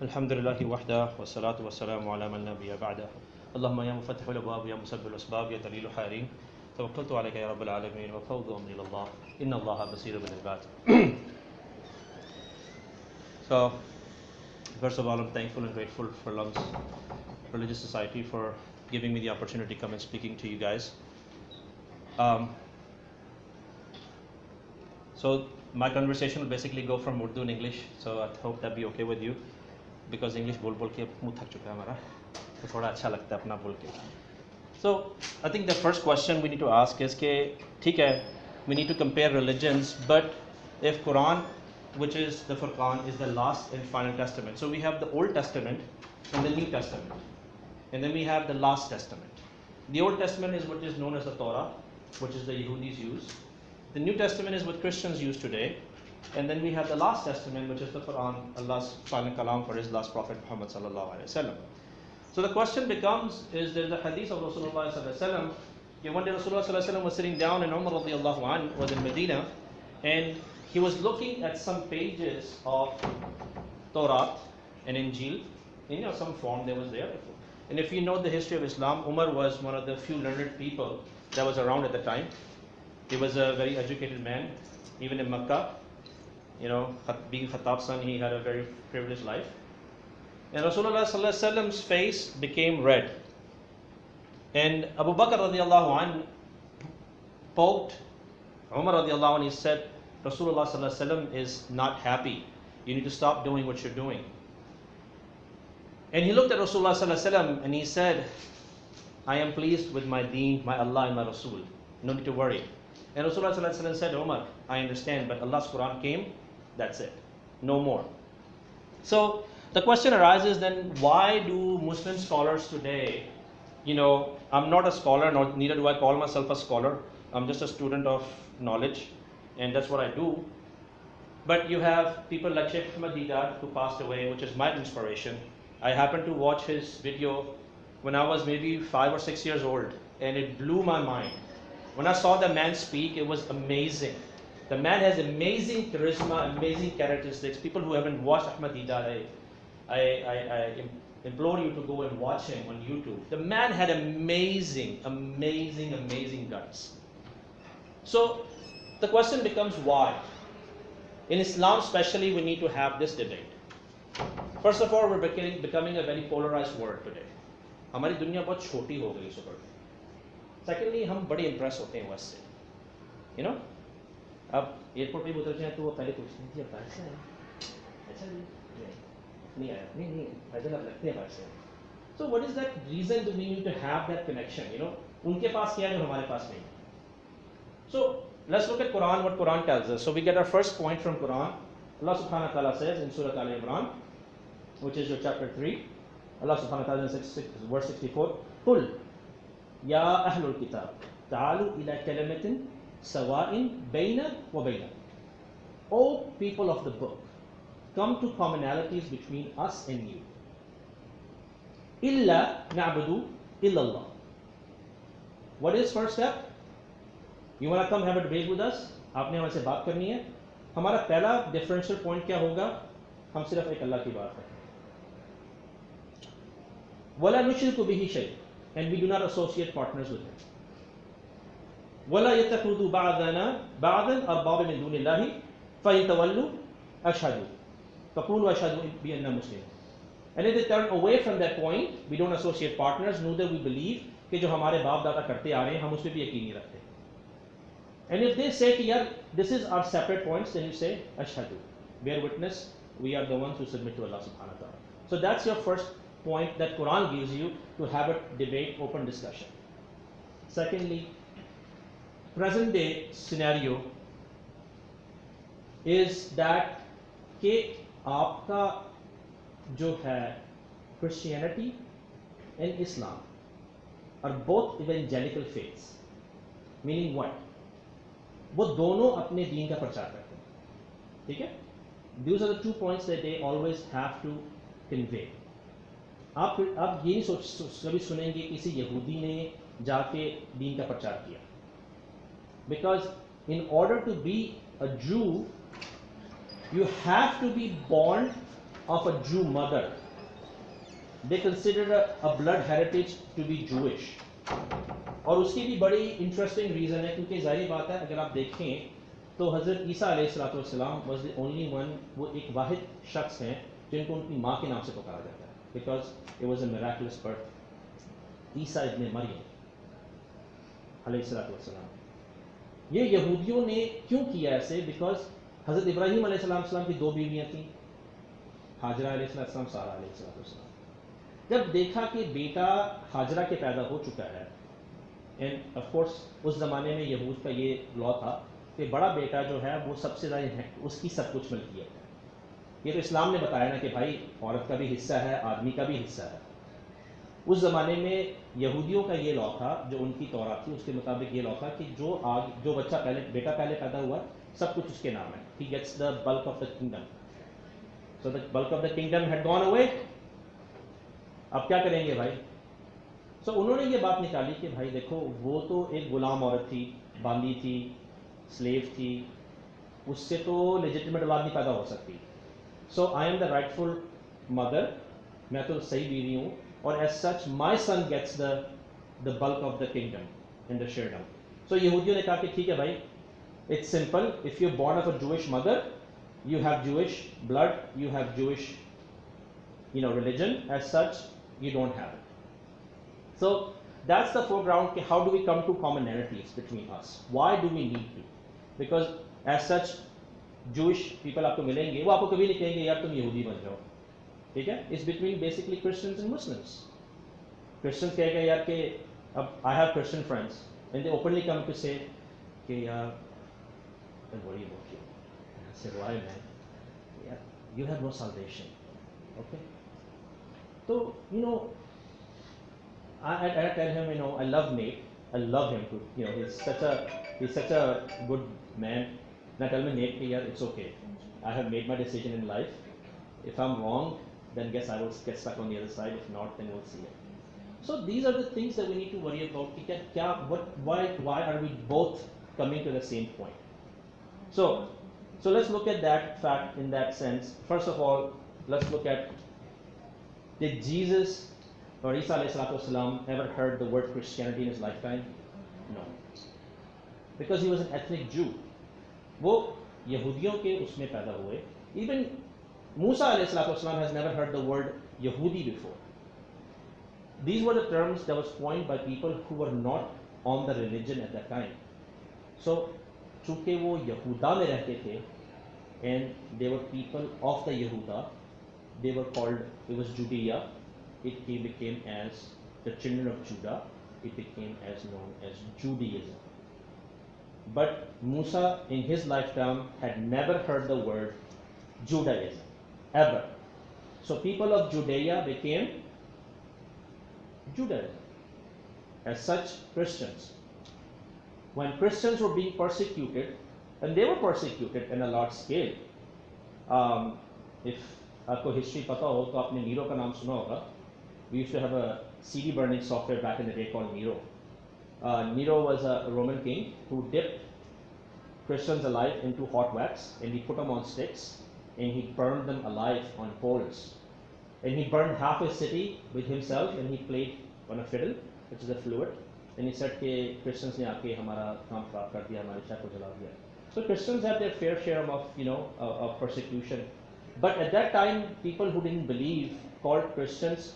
Alhamdulillahi wahda wa salatu wa salamu ala man nabiyya ba'da. Allahumma ya mufattihul abwab ya musabbibul asbab ya dalilul harin. Tawakkaltu alayka ya rabbal alamin wa fawdu amri ila Allah. Inna Allaha basirun bil ibad. So, first of all, I'm thankful and grateful for LUMS Religious Society for giving me the opportunity to come and speaking to you guys. So my conversation will basically go from Urdu and English, so I hope that be okay with you, because English बोल बोल के मुँह थक चुका है हमारा, तो थोड़ा अच्छा लगता है अपना बोल के. So I think the first question we need to ask is कि ठीक है, we need to compare religions, but if Quran, which is the Furqan, is the last and final testament, so we have the Old Testament and the New Testament, and then we have the last testament. The Old Testament is what is known as the Torah, which is the Yehudis use. The New Testament is what Christians use today. And then we have the last testament, which is the Quran, Allah's final kalam for his last prophet Muhammad sallallahu alaihi wasallam. So the question becomes, is there a hadith of Rasulullah sallallahu alaihi wasallam? One day Rasulullah sallallahu alaihi wasallam was sitting down and Umar radiallahu anhu was in Medina, and he was looking at some pages of Torah and Injil, in some form that was there. And if you know the history of Islam, Umar was one of the few learned people that was around at the time. He was a very educated man, even in Makkah. Being Khattab's son, he had a very privileged life. And Rasulullah sallallahu alaihi wasallam's face became red. And Abu Bakr radiallahu anhu poked Umar radiallahu anhu. He said, Rasulullah sallallahu alaihi wasallam is not happy. You need to stop doing what you're doing. And he looked at Rasulullah sallallahu alaihi wasallam and he said, I am pleased with my deen, my Allah and my Rasul. No need to worry. And Rasulullah sallallahu alaihi wasallam said, Umar, I understand, but Allah's Quran came, that's it. No more. So the question arises then, why do Muslim scholars today, I'm not a scholar, neither do I call myself a scholar. I'm just a student of knowledge, and that's what I do. But you have people like Sheikh Ahmad Didat, who passed away, which is my inspiration. I happened to watch his video when I was maybe 5 or 6 years old, and it blew my mind. When I saw the man speak, it was amazing. The man has amazing charisma, amazing characteristics. People who haven't watched Ahmad Didat, I implore you to go and watch him on YouTube. The man had amazing guts. So the question becomes why? In Islam especially, we need to have this debate. First of all, we're becoming a very polarized world today. हमारी दुनिया बहुत छोटी हो गई इस वक्त. Secondly, हम बड़े impress होते हैं वैसे. अब एयरपोर्ट पे उतर जाए तो वो पहले पूछते हैं कि अब से आए. अच्छा नहीं आया. नहीं पैदल अब लगते हैं से. So what is that reason do we need to have that connection? उनके पास क्या है जो हमारे पास नहीं. So let's look at Quran, what Quran tells us. So we get our first point from Quran. Allah subhanahu wa ta'ala says in Surah Al-Imran, which is your chapter 3, Allah subhanahu wa ta'ala says, verse 64, قُلْ يَا أَهْلُ الْكِتَابِ تَعَالُوا إِلَى كَلِمَةٍ سَوَاءٍ بَيْنَ وَبَيْنَ. O people of the book, come to commonalities between us and you. إِلَّا نَعْبُدُ إِلَّا اللَّهِ. What is first step? You want to come have a debate with us? आपने हमारे से बात करनी है. हमारा पहला differential point क्या होगा? हम सिर्फ एक अल्लाह की बात करते हैं. वला नुश्रिकु बिही शै, and we do not associate partners with him. वला यत्तखिदु बअदना बअदन अरबाब मिन दुनिल्लाहि फयतवल्लु अशहदु फक़ूलु अशहदु बिअन्ना मुस्लिम. And if they turn away from that point, we don't associate partners, neither we believe कि जो हमारे बाप दादा करते आ रहे हैं हम उस पर भी यकीन नहीं रखते. And if they say कि यार this is our separate points, then you say ashhadu, bear witness, we are the ones who submit to Allah subhanahu wa ta'ala. So that's your first point that Quran gives you to have a debate, open discussion. Secondly, present day scenario is that कि आपका जो है Christianity and Islam are both evangelical faiths. Meaning what? वो दोनों अपने दीन का प्रचार करते हैं. ठीक है? These are the 2 points that they always have to convey. आप ये नहीं कभी सुनेंगे किसी यहूदी ने जाके दीन का प्रचार किया. Because in order to be a Jew, you have to be born of a Jew mother. They considered a blood heritage to be Jewish. और उसकी भी बड़ी इंटरेस्टिंग रीज़न है, क्योंकि जाहिर बात है अगर आप देखें तो हज़रत ईसा अलैहिस्सलाम वाज द ओनली वन, वो एक वाहिद शख्स हैं जिनको उनकी माँ के नाम से पुकारा जाता है, because it was a miraculous birth, ईसा इब्न मरियम अलैहिस्सलाम। ये यहूदियों ने क्यों किया ऐसे? बिकॉज हज़रत इब्राहीम अलैहिस्सलाम की दो बीवियाँ थीं, हाजरा अलैहिस्सलाम, सारा अलैहिस्सलाम। जब देखा कि बेटा हाजरा के पैदा हो चुका है, एंड ऑफ कोर्स उस ज़माने में यहूद का ये लॉ था कि बड़ा बेटा जो है वो सबसे ज़्यादा है, उसकी सब कुछ मिल्कियत है। ये तो इस्लाम ने बताया ना कि भाई औरत का भी हिस्सा है, आदमी का भी हिस्सा है। उस ज़माने में यहूदियों का ये लॉ था, जो उनकी तौरात थी उसके मुताबिक ये लॉ था कि जो बच्चा बेटा पहले पैदा हुआ सब कुछ उसके नाम है, he gets the bulk of the kingdom. So the bulk of the kingdom had gone away. अब क्या करेंगे भाई? सो उन्होंने ये बात निकाली कि भाई देखो, वो तो एक गुलाम औरत थी, बांदी थी, स्लेव थी, उससे तो लेजिटिमेट औलाद नहीं पैदा हो सकती। So I am the rightful mother, मैं तो सही बीवी हूँ, और as such my son gets the bulk of the kingdom in the shareadom. So यहूदियों ने कहा कि ठीक है भाई, it's simple, if you born of a Jewish mother, you have Jewish blood, you have Jewish, religion. As such, you don't have it. So that's the foreground. How do we come to commonalities between us? Why do we need to? Because as such, Jewish people आपको मिलेंगे, वो आपको कभी नहीं कहेंगे यार तुम यहूदी बन जाओ, ठीक है? It's between basically Christians and Muslims. Christians कहेंगे यार कि अब I have Christian friends, and they openly come to say कि यार don't worry about you. I said, why man? Yeah, you have no salvation. Okay? So, I tell him, I love Nate. I love him too. He's such a good man. And I tell him, Nate, yeah, it's okay. I have made my decision in life. If I'm wrong, then guess I will get stuck on the other side. If not, then we'll see it. So these are the things that we need to worry about. Why are we both coming to the same point? So let's look at that fact in that sense. First of all, let's look at, did Jesus or Isa alayhi salam ever heard the word Christianity in his lifetime? No. Because he was an ethnic Jew. वो यहूदियों के उसमें पैदा हुए. Even Musa alayhi salam has never heard the word Yehudi before. These were the terms that was coined by people who were not on the religion at that time. So चूँकि वो यहूदा में रहते थे, and they were people of the Yehuda, they were called, it was Judea, it became as the children of Judah, it became as known as Judaism. But Musa in his lifetime had never heard the word Judaism, ever. So people of Judea became Judaism. As such, Christians. When Christians were being persecuted, and they were persecuted in a large scale. If आपको history पता हो तो आपने Nero का नाम सुना होगा. We used to have a CD burning software back in the day called Nero. Nero was a Roman king who dipped Christians alive into hot wax, and he put them on sticks, and he burned them alive on poles. And he burned half his city with himself, and he played on a fiddle, which is a fluid. And he said कि Christians ने आके हमारा काम खराब कर दिया, हमारे शहर को जला दिया. So Christians had their fair share of persecution. But at that time, people who didn't believe, called Christians,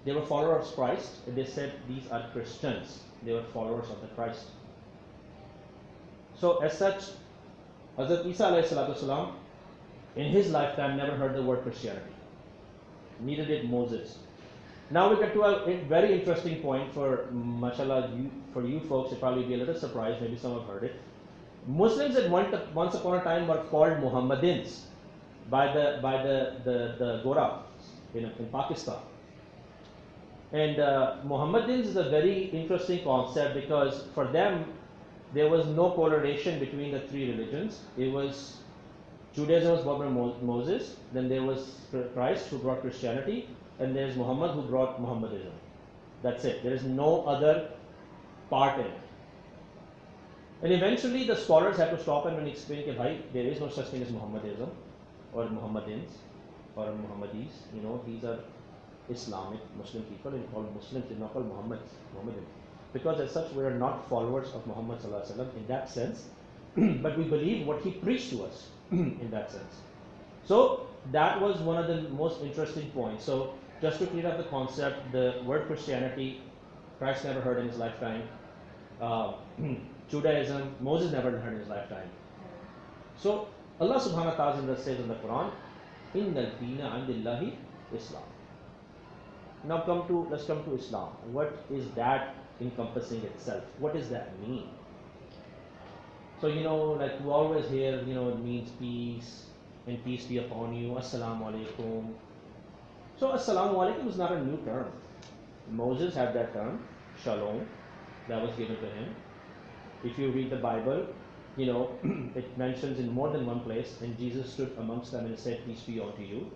they were followers of Christ. And they said these are Christians. They were followers of the Christ. So as such, Hazrat Isa alayhi salatu wasalam, in his lifetime never heard the word Christianity. Neither did Moses. Now we get to a very interesting point for, mashallah, for you folks, it'll probably be a little surprised, maybe some have heard it. Muslims at once upon a time were called Muhammadins by the Gora in Pakistan. And Muhammadins is a very interesting concept because for them, there was no correlation between the three religions. It was, Judaism was brought by Moses, then there was Christ who brought Christianity, and there's Muhammad who brought Mohammedism. That's it. There is no other part in it. And eventually the scholars had to stop and explain that there is no such thing as Mohammedism. or Muhammadins or Muhammadis, you know, these are Islamic Muslim people and called Muslims, they're not called Muhammadin. Because as such, we are not followers of Muhammad sallallahu alaihi wasallam in that sense, but we believe what he preached to us in that sense. So that was one of the most interesting points. So just to clear up the concept, the word Christianity, Christ never heard in his lifetime. Judaism, Moses never heard in his lifetime. So Allah subhanahu wa ta'ala says in the Quran, Innal Deena Indillahi Islam. Now let's come to Islam. What is that encompassing itself? What does that mean? So, you know, like we always hear, you know, it means peace, and peace be upon you, Assalamu alaikum. So Assalamu alaikum is not a new term. Moses had that term, Shalom, that was given to him. If you read the Bible, you know, it mentions in more than one place, and Jesus stood amongst them and said, peace be unto you.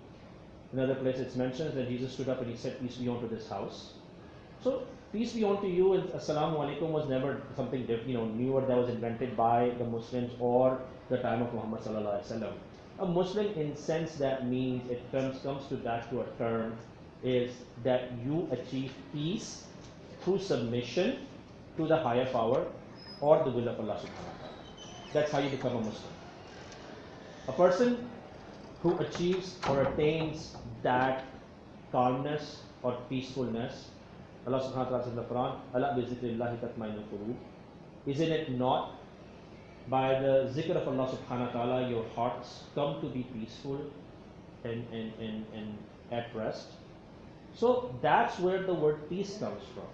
Another place it mentions that Jesus stood up and he said, peace be unto this house. So peace be unto you and Assalamu alaikum was never something different, you know, newer that was invented by the Muslims or the time of Muhammad sallallahu alaihi wasallam. A Muslim, in sense, that means it comes back to a term, is that you achieve peace through submission to the higher power or the will of Allah subhanahu wa ta'ala. That's how you become a Muslim. A person who achieves or attains that calmness or peacefulness, Allah subhanahu wa ta'ala says in the Quran, Ala bi zikrillahi tatma'innul qulub. Isn't it not by the zikr of Allah subhanahu wa ta'ala your hearts come to be peaceful and at rest? So that's where the word peace comes from.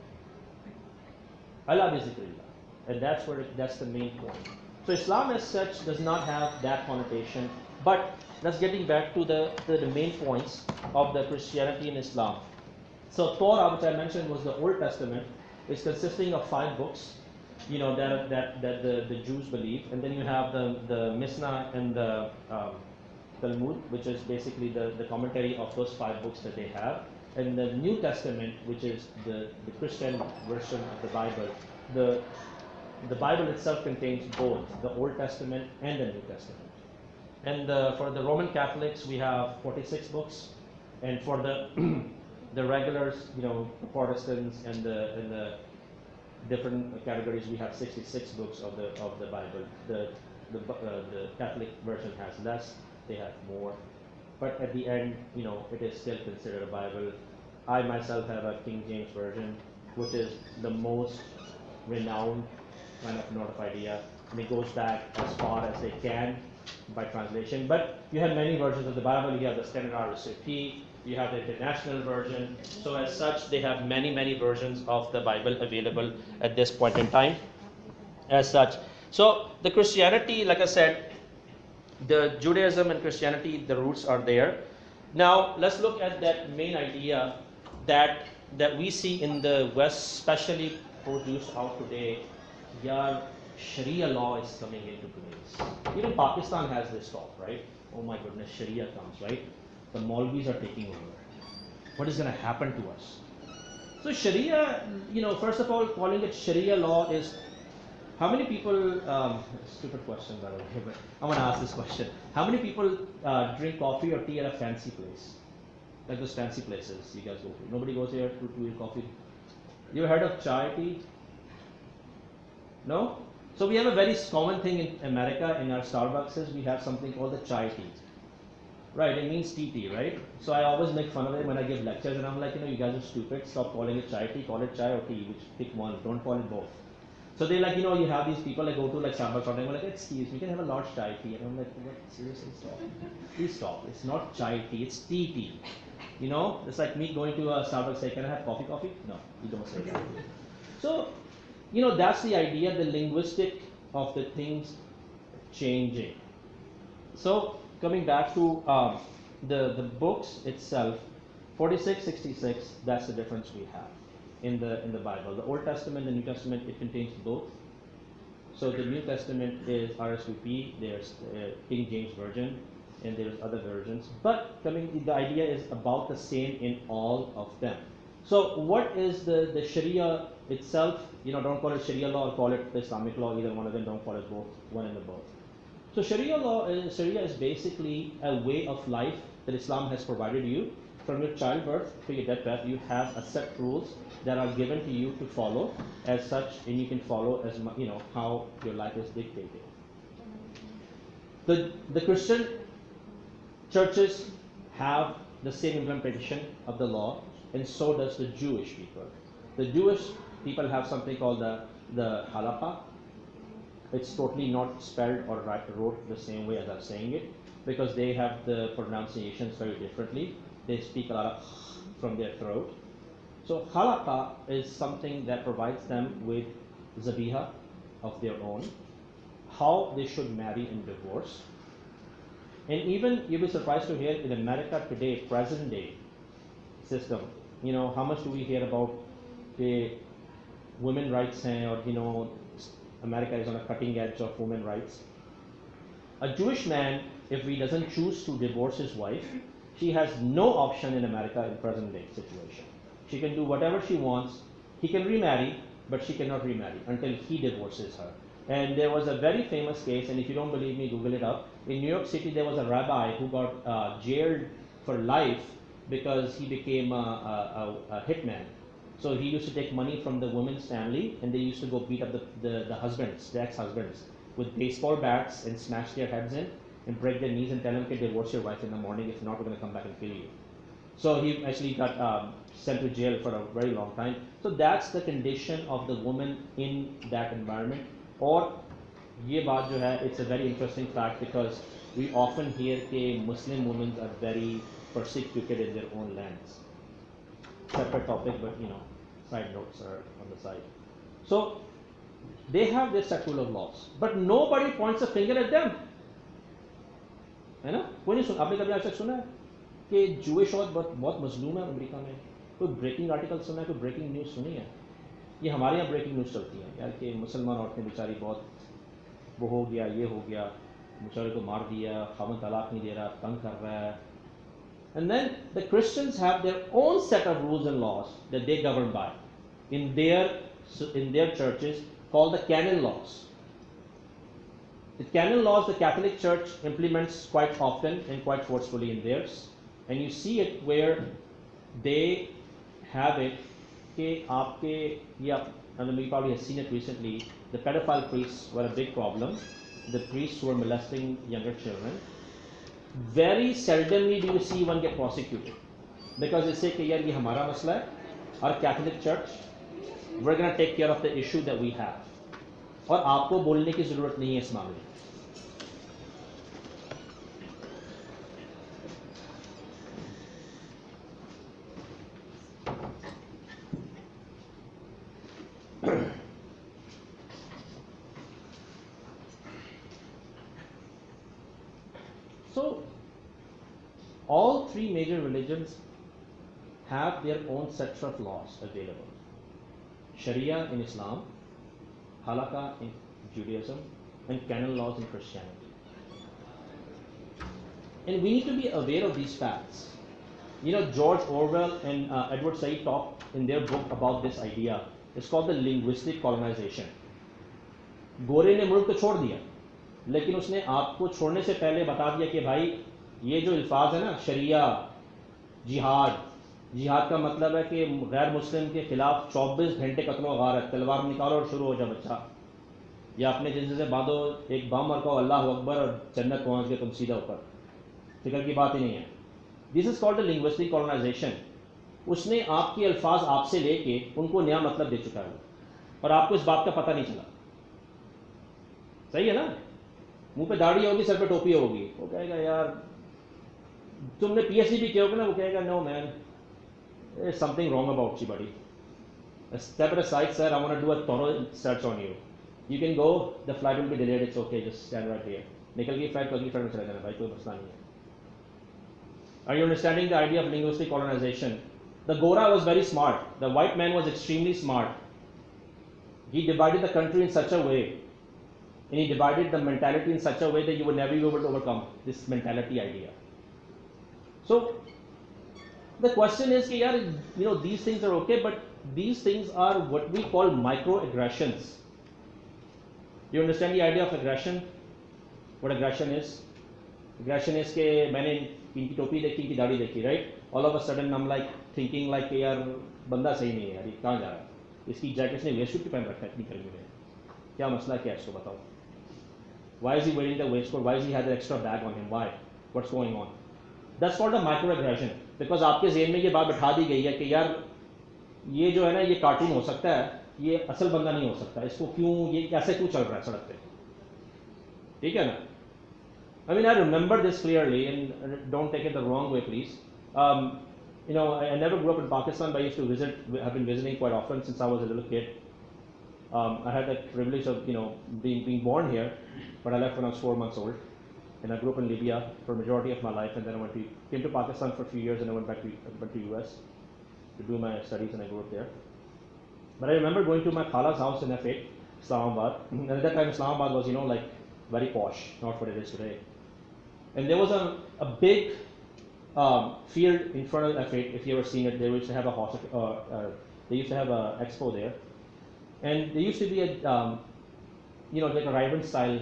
Ala bi zikrillah. And that's the main point. So Islam as such does not have that connotation, but let's getting back to the main points of the Christianity and Islam. So Torah, which I mentioned, was the Old Testament, is consisting of 5 books, you know, that the Jews believe, and then you have the Mishnah and the Talmud, which is basically the commentary of those 5 books that they have, and the New Testament, which is the Christian version of the Bible. The Bible itself contains both the Old Testament and the New Testament. And for the Roman Catholics, we have 46 books, and for the the regulars, you know, Protestants and the different categories, we have 66 books of the Bible. The Catholic version has less; they have more. But at the end, you know, it is still considered a Bible. I myself have a King James version, which is the most renowned kind of note of idea, and it goes back as far as they can by translation. But you have many versions of the Bible. You have the Standard RSVP, you have the International Version. So as such, they have many versions of the Bible available at this point in time as such. So the Christianity, like I said, the Judaism and Christianity, the roots are there. Now let's look at that main idea that we see in the West, especially produced out today. Yeah, Sharia law is coming into place. Even Pakistan has this talk, right? Oh my goodness, Sharia comes, right? The Maulvis are taking over. What is going to happen to us? So Sharia, you know, first of all, calling it Sharia law is, how many people, stupid question by the way, but I want to ask this question. How many people drink coffee or tea at a fancy place? Like those fancy places you guys go to. Nobody goes here to drink coffee. You ever heard of chai tea? No? So we have a very common thing in America, in our Starbucks, we have something called the chai tea. Right, it means tea, right? So I always make fun of it when I give lectures, and I'm like, you know, you guys are stupid, stop calling it chai tea, call it chai or tea, which pick one, don't call it both. So they like, you know, you have these people that go to like Starbucks or they're like, excuse me, can I have a large chai tea? And I'm like, what? Seriously, stop. Please stop. It's not chai tea, it's tea. You know, it's like me going to a Starbucks, say, can I have coffee? No, you don't say that. So, you know, that's the idea, the linguistic of the things changing. So coming back to the books itself, 46, 66, that's the difference we have in the Bible. The Old Testament, the New Testament, it contains both. So the New Testament is RSVP, there's King James Version, and there's other versions. But the idea is about the same in all of them. So what is the Sharia itself? You know, don't call it Sharia law or call it the Islamic law, either one of them, don't call it both, one and the both. So Sharia is basically a way of life that Islam has provided you. From your childbirth to your deathbed, you have a set rules that are given to you to follow as such, and you can follow as how your life is dictated. The Christian churches have the same implementation of the law, and so does the Jewish people. The Jewish people have something called the halakha. It's totally not spelled or wrote the same way as I'm saying it, because they have the pronunciations very differently. They speak a lot of from their throat. So halakha is something that provides them with zabiha of their own, how they should marry and divorce. And even you'll be surprised to hear in America today, present day system, how much do we hear about the women rights, or America is on a cutting edge of women rights. A Jewish man, if he doesn't choose to divorce his wife, she has no option in America in present day situation. She can do whatever she wants. He can remarry, but she cannot remarry until he divorces her. And there was a very famous case, and if you don't believe me, Google it up. In New York City, there was a rabbi who got jailed for life because he became a hitman. So he used to take money from the woman's family, and they used to go beat up the husbands, the ex-husbands, with baseball bats and smash their heads in and break their knees and tell them, okay, divorce your wife in the morning. If not, we're going to come back and kill you. So he actually got sent to jail for a very long time. So that's the condition of the woman in that environment. Or ये बात जो है, it's a very interesting fact because we often hear that Muslim women are very persecuted in their own lands. Separate topic, but side notes are on the side. So they have their set rule of laws, but nobody points a finger at them. है ना? कोई नहीं सुना? आपने कभी आज तक सुना है कि Jewish औरत बहुत मजलूम है अमेरिका में? कोई ब्रेकिंग आर्टिकल सुना है? कोई ब्रेकिंग न्यूज़ सुनी है? ये हमारे यहाँ ब्रेकिंग न्यूज़ चलती है यार कि मुसलमान औरतें बेचारी बहुत वो हो गया, ये हो गया, बेचारे को मार दिया, खामन तलाक नहीं दे रहा, तंग कर रहा है. And then the Christians have their own set of rules and laws that they govern by in their churches called the canon laws. The canon laws the Catholic Church implements quite often and quite forcefully in theirs, and you see it where they have it कि आपके and we probably have seen it recently. The pedophile priests were a big problem. The priests who were molesting younger children. Very seldomly do you see one get prosecuted because they say कि यार ये हमारा मसला है. Our Catholic Church, we're going to take care of the issue that we have. और आपको बोलने की ज़रूरत नहीं है इस मामले में. So, all three major religions have their own sets of laws available. Sharia in Islam, Halakha in Judaism, and canon laws in Christianity. And we need to be aware of these facts. George Orwell and Edward Said talk in their book about this idea. It's called the linguistic colonization. गोरे ने मुल्क तो छोड़ दिया, लेकिन उसने आपको छोड़ने से पहले बता दिया कि भाई ये जो अल्फाज है ना, शरिया, जिहाद का मतलब है कि गैर मुस्लिम के खिलाफ 24 घंटे कत्लो गारत, तलवार निकालो और शुरू हो जा बच्चा, या अपने जिंदगी से बांधो एक बम और कहो अल्लाह अकबर और जन्नत पहुंच गए तुम सीधा ऊपर. फिक्र की बात ही नहीं है. This is called the linguistic colonisation. उसने आपके अल्फाज आपसे लेके उनको नया मतलब दे चुका है और आपको इस बात का पता नहीं चला. सही है ना? मुंह पे दाढ़ी होगी, सर पे टोपी होगी, वो कहेगा यार तुमने पीएचडी भी किया होगा ना, वो कहेगा no man, there's something wrong about you buddy. Step aside sir, I want to do a thorough search on you. You can go, the flight will be delayed, it's okay, just stand right here. निकल गई flight, अगली flight में चला जाना भाई, कोई मसला नहीं है. Are you understanding the idea of linguistic colonization? The Gora was very smart. The white man was extremely smart. He divided the country in such a way, and he divided the mentality in such a way that you would never be able to overcome this mentality idea. So the question is, these things are okay, but these things are what we call microaggressions. You understand the idea of aggression? What aggression is? Aggression is कि मैंने इनकी टोपी देखी, इनकी दाढ़ी देखी, right? All of a sudden I'm like thinking like यार बंदा सही नहीं है यार, ये कहाँ जा रहा है? इसकी जैकेट ने वेस्ट कोट पहन रखा है इतनी गर्मी में, क्या मसला क्या है इसको बताओ? Why is he wearing the waistcoat? Why does he have the extra bag on him? Why? What's going on? That's called a microaggression. Because आपके ज़हन में ये बात बैठा दी गई है कि यार ये जो है ना ये कार्टून हो सकता है, ये असल बंदा नहीं हो सकता, इसको क्यों ये कैसे क्यों चल रहा है सड़क पे, ठीक है ना? I mean, I remember this clearly, and don't take it the wrong way, please. You know, I never grew up in Pakistan, but I used to visit. I've been visiting quite often since I was a little kid. I had the privilege of, you know, being born here, but I left when I was 4 months old, and I grew up in Libya for the majority of my life, and then I came to Pakistan for a few years, and I went to US to do my studies, and I grew up there. But I remember going to my khala's house in F8, Islamabad, and at that time Islamabad was, you know, like very posh, not what it is today. And there was a big field in front of F8. If you ever seen it, they used to have a they used to have a expo there, and there used to be a you know, like a rival style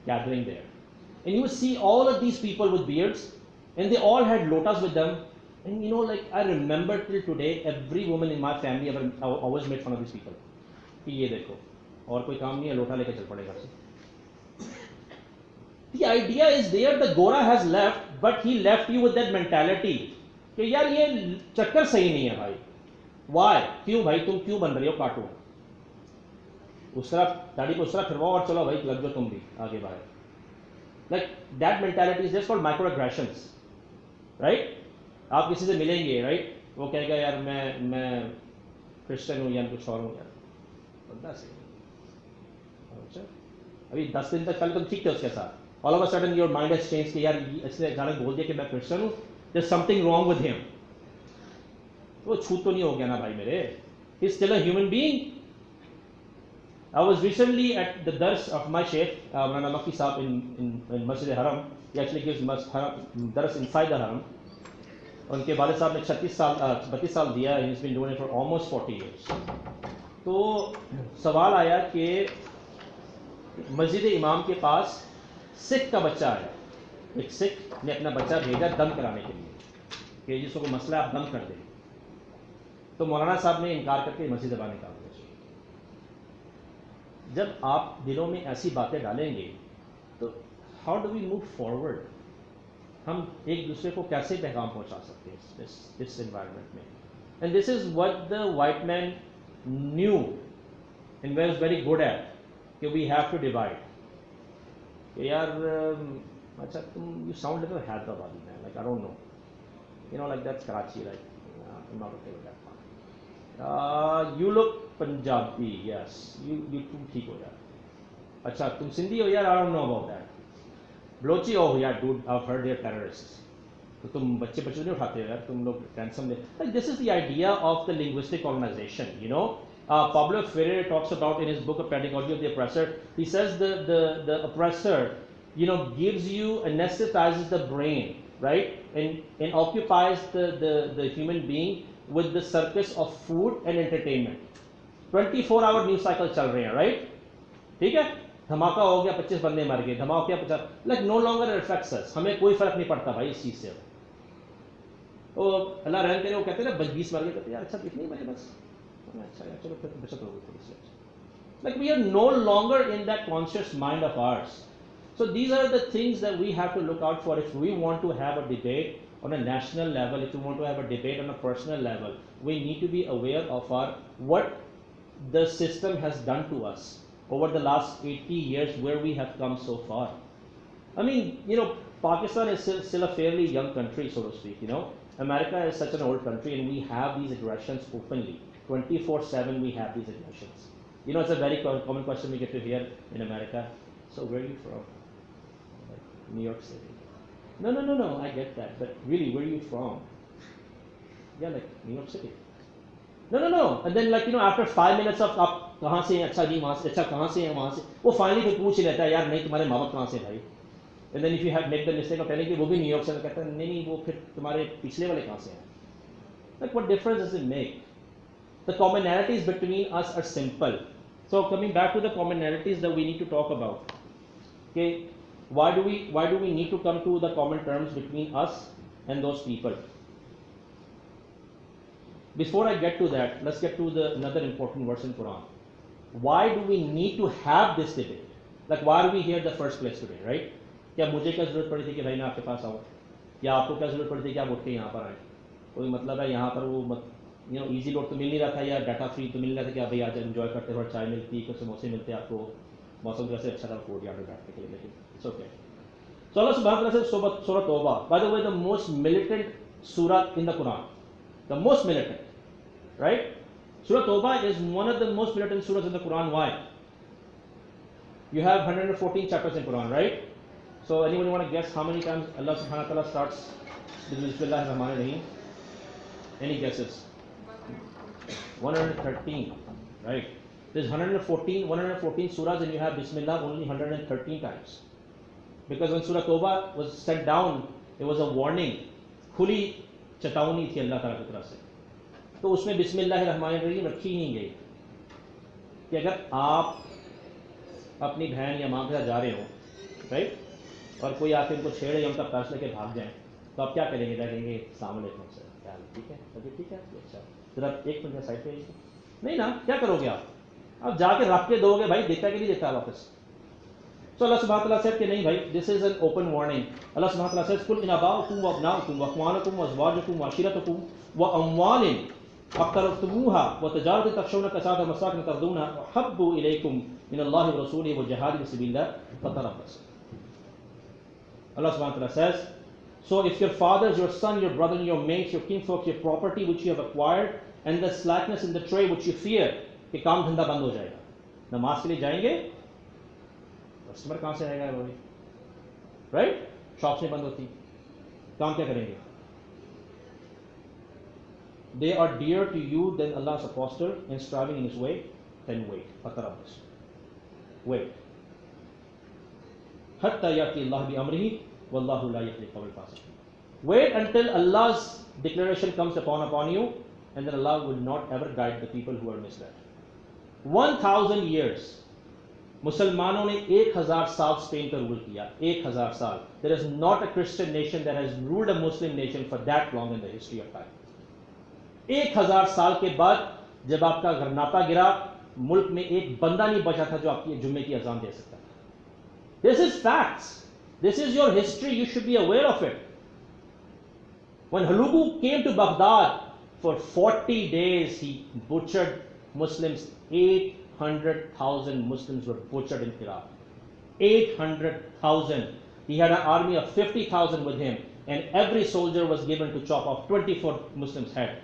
gathering there. And you would see all of these people with beards, and they all had lotas with them. And you know, like I remember till today, every woman in my family ever always made fun of these people. कि ये देखो, और कोई काम नहीं है, लोटा लेके चल पड़ेगा से. The idea is there, the Gora has left, but he left you with that mentality कि यार ये चक्कर सही नहीं है भाई. Why? क्यों भाई, तुम क्यों बन रहे हो कार्टून? उस तरफ दाढ़ी को उस तरफ फिरवाओ और चलो भाई लग जाओ तुम भी आगे बाहर. Like that mentality is just called microaggressions, right? आप किसी से मिलेंगे, right? वो कहेगा यार मैं क्रिश्चियन हूँ या कुछ और हूँ यार. बंदा सही. अच्छा, अभी 10 दिन तक पहले तुम ठीक थे उसके साथ. All of a sudden your mind has changed कि यार इसने अचानक बोल दिया कि मैं क्रिश्चियन हूँ. There's something wrong with him. वो छूत तो नहीं हो गया ना भाई मेरे? He's still a human being. I was recently at the dars of my Sheikh, Maulana Makki Sahab in Masjid Haram. He actually gives dars inside the Haram. उनके वालिद साहब ने 32 साल दिया. He's been doing it for almost 40 years. तो सवाल आया कि मस्जिद इमाम के पास सिख का बच्चा आया. एक सिख ने अपना बच्चा भेजा दम कराने के लिए कि जिसको कोई मसला आप दम कर दें. तो मौलाना साहब ने इनकार करके मस्जिद बाहर निकाल दिया. जब आप दिलों में ऐसी बातें डालेंगे तो how do we move forward? हम एक दूसरे को कैसे पैगाम पहुंचा सकते हैं इस एनवायरनमेंट में? And this is what the white man new and was very good at कि वी हैव टू डिवाइड. यार अच्छा तुम you sound like a Hyderabadi man, like I don't know, you know, like that's Karachi, like I am not okay with that. You look Punjabi, yes. You तुम ठीक हो यार. अच्छा तुम सिंधी हो यार, I don't know about that. Balochi हो यार, dude, I've heard they're terrorists. तो तुम बच्चे नहीं उठाते हो यार, तुम लोग ransom ले. Like this is the idea of the linguistic colonization, you know. Pablo Freire talks about in his book of Pedagogy of the Oppressor. He says the oppressor, you know, gives you, anesthetizes the brain, right, and occupies the human being with the circus of food and entertainment. 24-hour news cycle चल रहे हैं, right? ठीक है, धमाका हो गया, 25 बंदे मर गए, धमाका हो गया 50, like no longer affects us. हमें कोई फर्क नहीं पड़ता भाई इस चीज से. तो अल्लाह रहम करे, वो कहते हैं ना 20 मर गए, कहते यार अच्छा इतने ही मरे बस, अच्छा यार चलो फिर बचत हो गई थोड़ी सी. Like we are no longer in that conscious mind of ours. So these are the things that we have to look out for if we want to have a debate on a national level. If we want to have a debate on a personal level, we need to be aware of what the system has done to us over the last 80 years, where we have come so far. I mean, you know, Pakistan is still a fairly young country, so to speak. You know, America is such an old country, and we have these aggressions openly. 24/7 we have these aggressions. You know, it's a very common question we get to hear in America. So where are you from? Like, New York City. No, I get that. But really, where are you from? Yeah, like New York City. No. And then like, you know, after 5 minutes of आप कहाँ से हैं, अच्छा जी वहाँ से, अच्छा कहाँ से हैं, वहाँ से, वो finally फिर पूछ लेता है यार नहीं तुम्हारे माँ बाप कहाँ से भाई. And then if you have made the mistake of telling कि वो भी न्यूयॉर्क से, कहता है नहीं वो फिर तुम्हारे पिछले वाले कहाँ से हैं. Like what difference does it make? The commonalities between us are simple. So coming back to the commonalities that we need to talk about. Okay, Why do we need to come to the common terms between us and those people? Before I get to that, let's get to another important verse in Quran. Why do we need to have this debate? Like, why are we here in the first place today, right? क्या मुझे क्या जरूरत पड़ी थी कि भाई मैं आपके पास आऊँ, या आपको क्या जरूरत पड़ी थी कि आप उठ के यहाँ पर आए? कोई मतलब है यहाँ पर वो इजी लोड तो मिल नहीं रहा था, या डाटा फ्री तो मिल रहा था कि आप भाई आज एंजॉय करते हो, चाय मिलती, कुछ समोसे मिलते आपको, मौसम वैसे अच्छा था कोर्ट यार्ड में बैठने के लिए, लेकिन it's okay. So Allah subhanahu wa ta'ala says Surah Tawbah, by the way, the most militant surah in the Quran, the most militant, right? Surah Tawbah is one of the most militant surahs in the Quran. Why? You have 114 chapters in Quran, right? So anyone want to guess how many times Allah subhanahu wa ta'ala starts with Bismillah ar-Rahman ar-Rahim? Any guesses? 113, right? There's 114 surahs and you have Bismillah only 113 times. Because when Surah Tawbah was sent down, it was a warning. खुली चेतावनी थी अल्लाह ताला की तरफ से. तो उसमें बिस्मिल्लाह रहमान रहीम रखी ही नहीं गई कि अगर आप अपनी बहन या माँ के साथ जा रहे हो, राइट, और कोई आके उनको छेड़े या उनका पर्स लेके भाग जाए, तो आप क्या करेंगे? कहेंगे अस्सलाम वालेकुम सर, क्या हाल, ठीक है, तबीयत ठीक है, अच्छा, फिर आप एक मिनट साइड पे नहीं ना, क्या करोगे आप जाके रख के दोगे, भाई देता कि नहीं देता वापस? So Allah subhanahu wa ta'ala said कि नहीं भाई, this is an open warning. Allah subhanahu wa ta'ala says قُلْ إِنْ أَبَاؤُكُمْ وَأَبْنَاؤُكُمْ وَأَخْوَانُكُمْ وَأَزْوَاجُكُمْ وَعَشِيرَتُكُمْ وَأَمْوَالٍ اقْتَرَفْتُمُوهَا وَتِجَارَةٍ تَخْشَوْنَ كَسَادَهَا وَمَسَاكِنَ تَرْضَوْنَهَا وَأَحَبُّ إِلَيْكُمْ مِنَ اللَّهِ وَرَسُولِهِ وَجِهَادٍ فِي سَبِيلِ اللَّهِ فَتَرَبَّصُوا. Allah subhanahu wa ta'ala says, so if your fathers, your son, your brother, your mates, your kinfolk, your property which you have acquired, and the slackness in the trade which you fear, कि काम धंधा बंद हो जाएगा, नमाज के लिए जाएंगे, कस्टमर कहाँ से आएगा भाई, राइट? शॉप्स नहीं बंद होती, काम क्या करेंगे? They are dear to you than Allah's apostle and striving in His way, then wait. Fatarabbas. Wait. Hatta yati Allah bi amrihi, wallahu la yahdi al-qawm al-fasiqin. Wait until Allah's declaration comes upon you, and then Allah will not ever guide the people who are misled. 1000 years. मुसलमानों ने 1000 साल Spain पर rule किया, 1000 साल. There is not a Christian nation that has ruled a Muslim nation for that long in the history of time. 1000 साल के बाद जब आपका गरनाता गिरा, मुल्क में एक बंदा नहीं बचा था जो आपकी जुम्मे की अजान दे सकता था. This is facts. This is your history. You should be aware of it. When Hulugu came to Baghdad for 40 days, he butchered Muslims. 800,000 Muslims were butchered in Iraq. 800,000. He had an army of 50,000 with him, and every soldier was given to chop off 24 Muslims' head.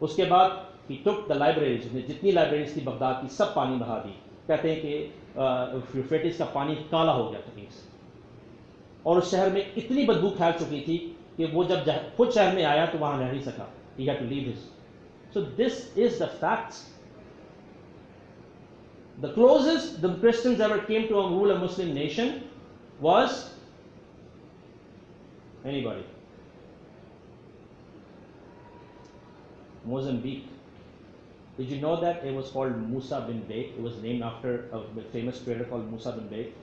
उसके बाद he took the libraries, जितनी libraries थी Baghdad की, सब पानी बहा दी. कहते हैं कि यूफ्रेटिस का पानी काला हो गया था, और उस शहर में इतनी बदबू फैल चुकी थी कि वो जब खुद शहर में आया तो वहां रह नहीं सका. He had to leave his. So this is the facts. The closest the Christians ever came to rule a Muslim nation was anybody? Mozambique. Did you know that it was called Musa bin Bek? It was named after a famous trader called Musa bin Bek.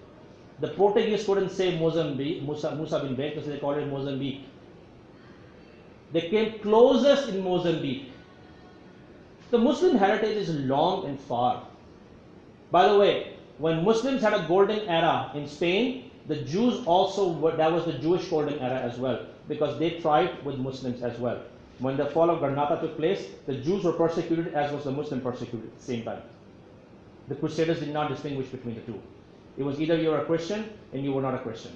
The Portuguese couldn't say Mozambique, Musa bin Bek, because they called it Mozambique. They came closest in Mozambique. The Muslim heritage is long and far. By the way, when Muslims had a golden era in Spain, the Jews also, that was the Jewish golden era as well, because they thrived with Muslims as well. When the fall of Granada took place, the Jews were persecuted as was the Muslim persecuted at the same time. The Crusaders did not distinguish between the two. It was either you were a Christian and you were not a Christian.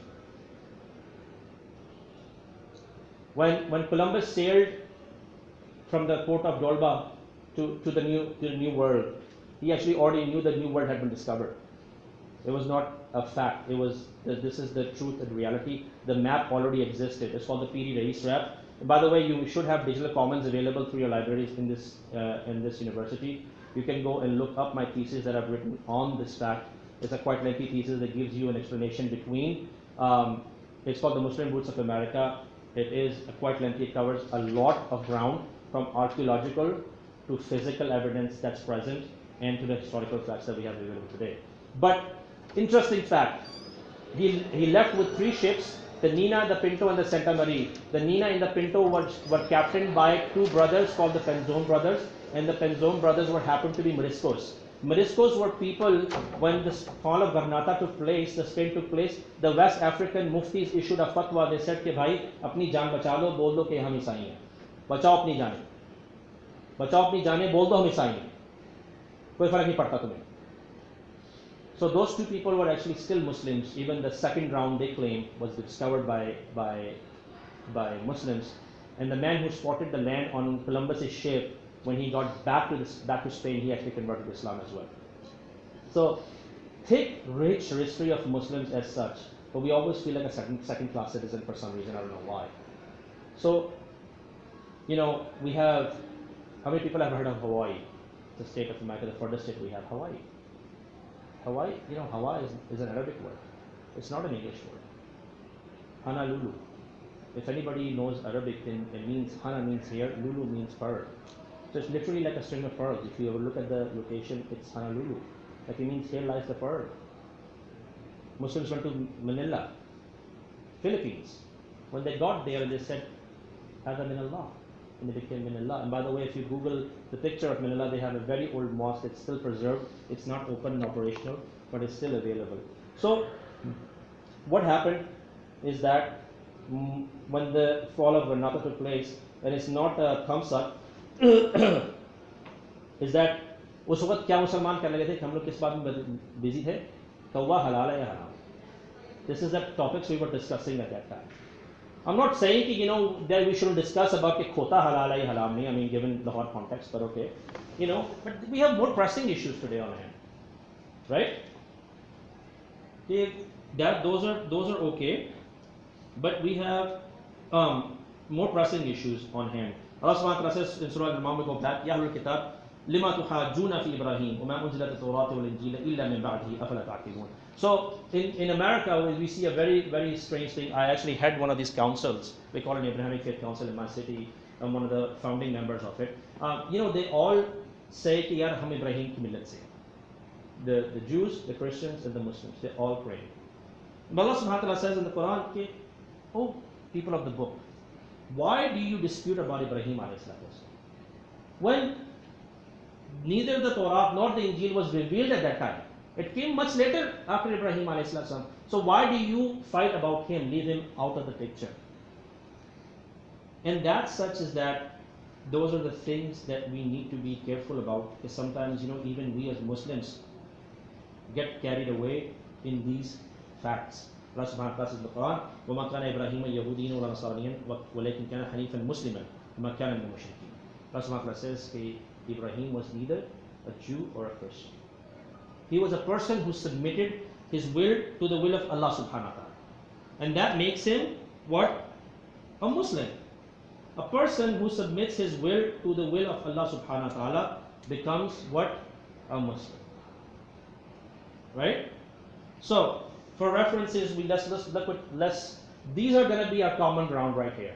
When Columbus sailed from the port of Dolba to the new world, he actually already knew the new world had been discovered. It was not a fact. It was this is the truth and reality. The map already existed. It's called the Piri Reis map. And by the way, you should have digital commons available through your libraries in this university. You can go and look up my thesis that I've written on this fact. It's a quite lengthy thesis that gives you an explanation between. It's called The Muslim Roots of America. It is quite lengthy. It covers a lot of ground, from archaeological to physical evidence that's present and to the historical facts that we have available today. But Interesting fact. He left with 3 ships, the Nina, the Pinto, and the Santa Maria. The Nina and the Pinto were captained by 2 brothers called the Penzone brothers, and the Penzone brothers happened to be Moriscos. Moriscos were people, when the fall of Granada took place, the Spain took place, the West African muftis issued a fatwa. They said कि भाई अपनी जान बचा लो, बोल दो कि हम ईसाई हैं, बचाओ अपनी जान, बचाओ अपनी जानें, बोल दो हम ईसाई हैं, कोई फर्क नहीं पड़ता तुम्हें. So those 2 people were actually still Muslims. Even the second round, they claim, was discovered by Muslims. And the man who spotted the land on Columbus's ship, when he got back to Spain, he actually converted to Islam as well. So thick, rich history of Muslims as such, but we always feel like a second-class citizen for some reason. I don't know why. So, you know, we have, how many people have heard of Hawaii? The state of America, the furthest state we have, Hawaii. Hawaii, you know, Hawaii is an Arabic word. It's not an English word. Honolulu. If anybody knows Arabic, then it means, Hana means here, Lulu means pearl. So it's literally like a string of pearls. If you ever look at the location, it's Honolulu. Like it means here lies the pearl. Muslims went to Manila, Philippines. When they got there, they said, Hada min Allah. And they became Manila. And by the way, if you Google the picture of Manila, they have a very old mosque. It's still preserved. It's not open and operational, but it's still available. So what happened is that when the fall of Granada took place, and it's not a thumbs up, is that उस वक्त क्या मुसलमान कहने लगे थे कि हम लोग किस बात में बिजी थे, कौवा हलाल है या हराम. This is the topics we were discussing at that time. I'm not saying कि, you know, that we shouldn't discuss about कि खोता हलाल है या हराम नहीं. I mean, given the hot context, but okay, you know. But we have more pressing issues today on hand, right? Those are okay, but we have more pressing issues on hand. Allah subhanahu wa ta'ala says in Surah Al-Imam, we go back, Ya Ahlul Kitab, lima tuhajjuna fi Ibrahim, wa ma unzilat at-Tawrat wal Injil illa min ba'dihi, afala ta'qilun. So in America, we see a very, very strange thing. I actually had one of these councils. We call it an Abrahamic Faith Council in my city. I'm one of the founding members of it. You know, they all say कि यार हम इब्राहिम की मिल्लत से. The Jews, the Christians, and the Muslims, they all pray. But Allah subhanahu wa ta'ala says in the Quran, कि, oh, people of the book, why do you dispute about Ibrahim alayhi salatu when neither the Torah nor the Injil was revealed at that time? It came much later after Ibrahim alayhi salatu. So why do you fight about him, leave him out of the picture? And that such is that those are the things that we need to be careful about, because sometimes, you know, even we as Muslims get carried away in these facts. Allah subhanahu wa ta'ala says in the Quran, وَمَا كَانَ إِبْرَاهِيمَ يَهُودِيًّا وَلَا نَصْرَانِيًّا وَلَكِنْ كَانَ حَنِيفًا مُسْلِمًا وَمَا كَانَ مِنَ الْمُشْرِكِينَ. Allah subhanahu wa ta'ala says that Ibrahim was neither a Jew or a Christian. He was a person who submitted his will to the will of Allah subhanahu wa ta'ala. And that makes him what? A Muslim. A person who submits his will to the will of Allah subhanahu wa ta'ala becomes what? A Muslim. Right? So, for references, let's look at these are going to be our common ground right here.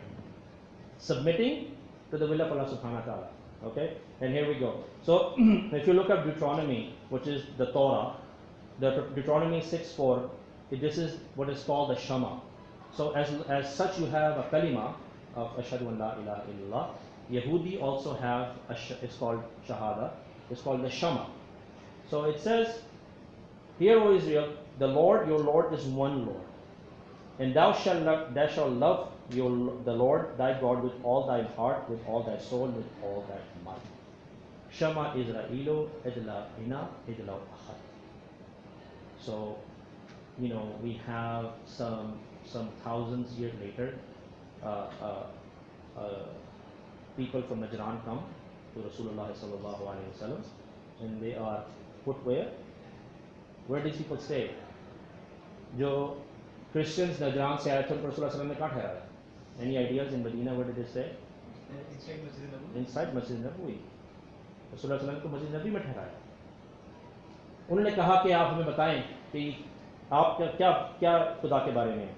Submitting to the will of Allah subhanahu wa ta'ala. Okay? And here we go. So, if you look at Deuteronomy, which is the Torah, the Deuteronomy 6:4, this is what is called the Shema. So, as such, you have a kalima of Ashhadu an la ilaha illallah. Yehudi also have, it's called Shahada. It's called the Shema. So, it says, Hear, O Israel, the Lord, your Lord, is one Lord. And thou shalt love the Lord thy God with all thy heart, with all thy soul, with all thy might. Shema Israelu idla ina idla achad. So, you know, we have some thousands years later, people from Najran come to Rasulullah sallallahu alaihi wasallam, and they are put where? Where do these people stay? जो Christians Najran से आए थे उनको रसूलुल्लाह सल्लल्लाहु अलैहि वसल्लम ने कहाँ ठहराया? Any ideas in Medina? Where did they stay? Inside Masjid Nabawi. रसूलुल्लाह सल्लल्लाहु अलैहि वसल्लम को मस्जिद नबी में ठहराया. उन्होंने कहा कि आप हमें बताएं कि आप क्या खुदा के बारे में.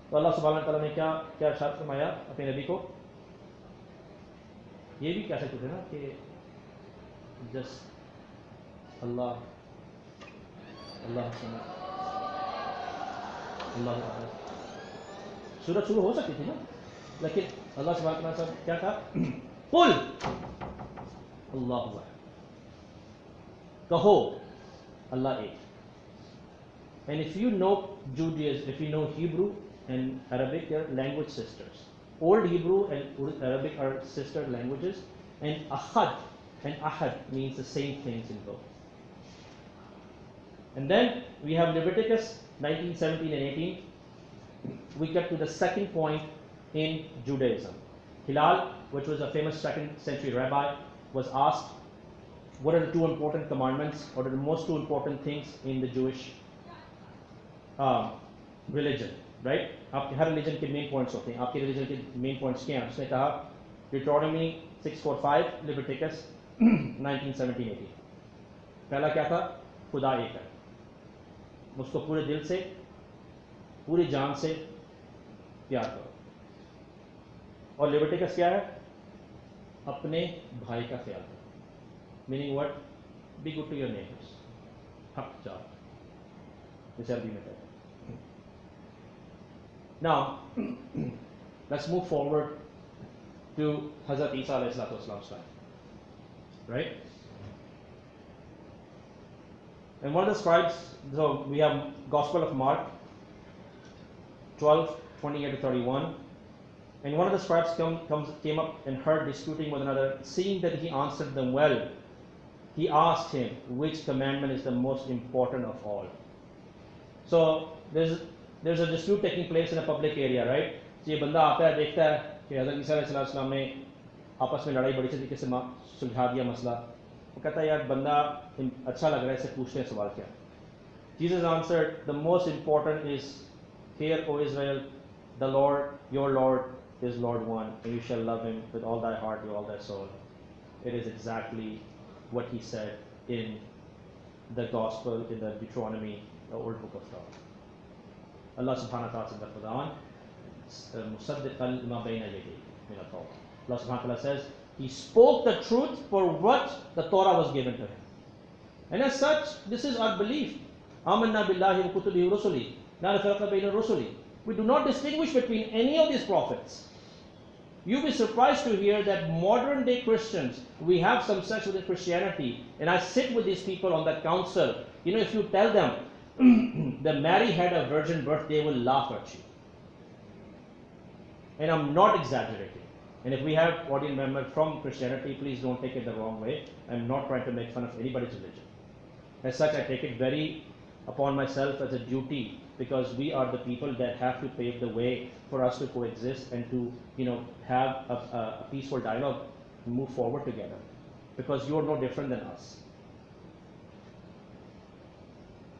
तो अल्लाह सुब्हानहु व तआला ने क्या इरशाद फरमाया अपने नबी को? ये भी कह सकते थे ना कि just Allah अल्लाह सूरत शुरू हो सकती थी ना, लेकिन अल्लाह सुब्हानहू व तआला क्या कहा, कुल अल्लाहु अहद, कहो अल्लाह एक. And if you know Judaism, if you know Hebrew and Arabic, they are language sisters. Old Hebrew and Arabic are sister languages, and ahad and ahad means the same things in both. And then we have Leviticus 19, 17 and 18. We get to the second point in Judaism. Hillel, which was a famous 2nd century rabbi, was asked, what are the 2 important commandments, or the most 2 important things in the Jewish religion, right? आपके हर religion के main points होते हैं. आपके religion के main points क्या हैं? उसने कहा Deuteronomy 6:4-5, Leviticus 19, 17, 18. पहला क्या था? खुदा एक है, उसको पूरे दिल से, पूरी जान से प्यार करो. और Leviticus क्या है? अपने भाई का ख्याल करो. Meaning what? Be good to your neighbors. हक जाओ, जैसे अरबी में कहते हैं. Now, let's move forward to Hazrat Isa alayhi salatu wasalam's time, right? And one of the scribes, so we have Gospel of Mark 12, 28 to 31, and one of the scribes came up and heard disputing with another. Seeing that he answered them well, he asked him, which commandment is the most important of all? So there's a dispute taking place in a public area, right? So ये बंदा आता है, देखता है कि हज़रत ईसा अलैहिस्सलाम ने आपस में लड़ाई बड़ी तरीके से सुलझा दिया मसला. वो कहता है यार बंदा अच्छा लग रहा है, इसे पूछते हैं सवाल क्या. Jesus answered, the most important is, hear, O Israel, the Lord, your Lord, is Lord one, and you shall love him with all thy heart, with all thy soul. It is exactly what he said in the Gospel, in the Deuteronomy, the old book of Torah. Allah subhanahu wa ta'ala says in the Quran, مُصَدِّقًا لِمَا بَيْنَ يَدَيْهِ مِنَ التَّوْرَةِ. Allah subhanahu wa ta'ala says, he spoke the truth for what the Torah was given to him. And as such, this is our belief. آمَنَّا بِاللَّهِ وَكُتُبِهِ وَرُسُلِهِ لَا نُفَرِّقُ بَيْنَ الرُّسُلِ. We do not distinguish between any of these prophets. You'll be surprised to hear that modern day Christians, we have some such within Christianity, and I sit with these people on that council. You know, if you tell them that Mary had a virgin birth, they will laugh at you. And I'm not exaggerating. And if we have audience members from Christianity, please don't take it the wrong way. I'm not trying to make fun of anybody's religion. As such, I take it very upon myself as a duty, because we are the people that have to pave the way for us to coexist and to, have a peaceful dialogue and move forward together. Because you're no different than us.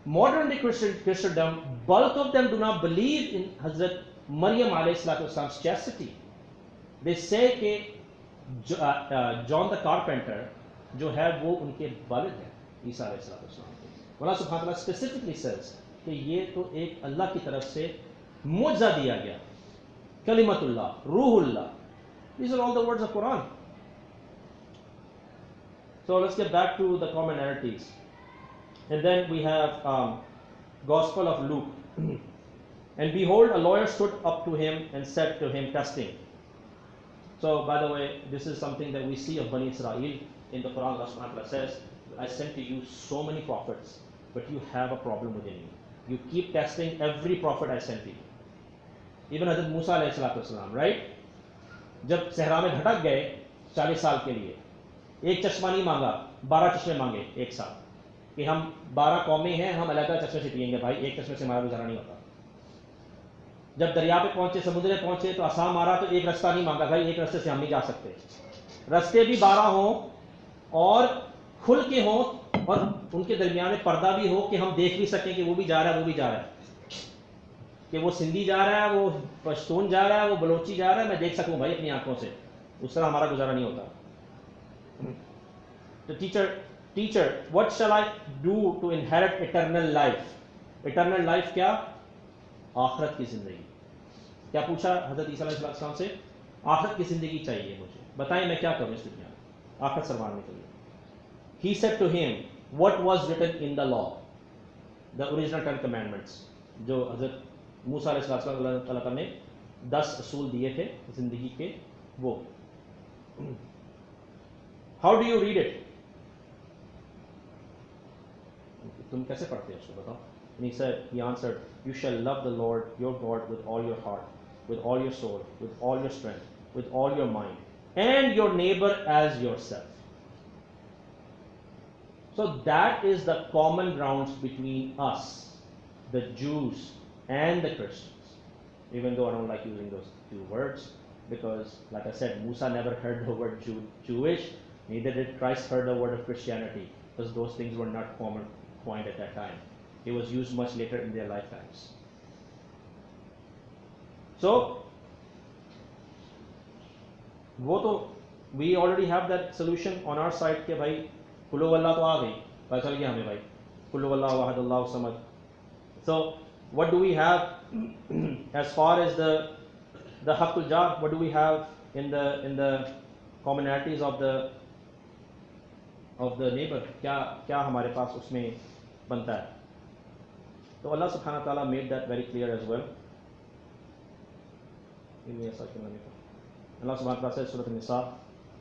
Modern day Christendom, bulk of them do not believe in Hazrat Maryam alayhi salatu wasalam's chastity. They say that John the Carpenter, जो है वो उनके वालिद हैं ईसा alayhi salatu wasalam. Allah subhanahu wa ta'ala specifically says कि ये तो एक अल्लाह की तरफ से मुअज्जा दिया गया, कलिमतुल्लाह, Ruhullah. These are all the words of Quran. So let's get back to the commonalities. And then we have Gospel of Luke. And behold, a lawyer stood up to him and said to him, testing. So by the way, this is something that we see of Bani Israel in the Quran. Allah subhanahu wa ta'ala says, I sent to you so many prophets, but you have a problem within you. You keep testing every prophet I sent to you. Even Hazrat Musa alayhi salatu wasalam, right? जब सहरा में भटक गए 40 साल के लिए, एक चश्मा नहीं मांगा, 12 चश्मे मांगे एक साथ कि हम 12 कौमें हैं, हम अलग-अलग चश्मे से पिएंगे भाई, एक चश्मे से हमारा गुजारा नहीं होता. जब दरिया पे पहुंचे, समुद्र में पहुंचे, तो आसाम मारा तो एक रास्ता नहीं मांगा भाई, एक रास्ते से हम नहीं जा सकते. रास्ते भी 12 हों और खुल के हों और उनके दरमियान में पर्दा भी हो कि हम देख भी सकें कि वो भी जा रहा है, वो भी जा रहा है, कि वो सिंधी जा रहा है, वो पश्तून जा रहा है, वो बलोची जा रहा है, मैं देख सकूं भाई अपनी आंखों से. उस तरह हमारा गुजारा नहीं होता. तो teacher, what shall I do to inherit eternal life? Eternal life क्या? आखिरत की जिंदगी. क्या पूछा हजरत ईसा अलैहिस्सलाम से? आखिरत की जिंदगी चाहिए मुझे, बताएं मैं क्या करूं इस दुनिया में आखिरत सरवाने के लिए. He said to him, what was written in the law? The original 10 commandments, जो हजरत मूसा अलैहिस्सलाम अल्लाह ताला ने 10 असूल दिए थे जिंदगी के वो. How do you read it? तुम कैसे पढ़ते हो उसको बताओ. And he answered, you shall love the Lord your God with all your heart, with all your soul, with all your strength, with all your mind, and your neighbor as yourself. So that is the common grounds between us, the Jews and the Christians. Even though I don't like using those two words, because like I said, Musa never heard the word Jewish, neither did Christ heard the word of Christianity, because those things were not common point at that time. It was used much later in their lifetimes. So, we already have that solution on our side कि भाई कुल्लु वल्लाह तो आ गई, पता चल गया हमें भाई कुल्लु वल्लाह वाहिद अल्लाहु Samad. So what do we have as far as the haqqul jar? What do we have in the commonalities of the neighbor? क्या हमारे पास उसमें बनता है? So Allah subhanahu wa ta'ala made that very clear as well. Give me a second, let me go. Allah subhanahu wa ta'ala says, Surah An-Nisa,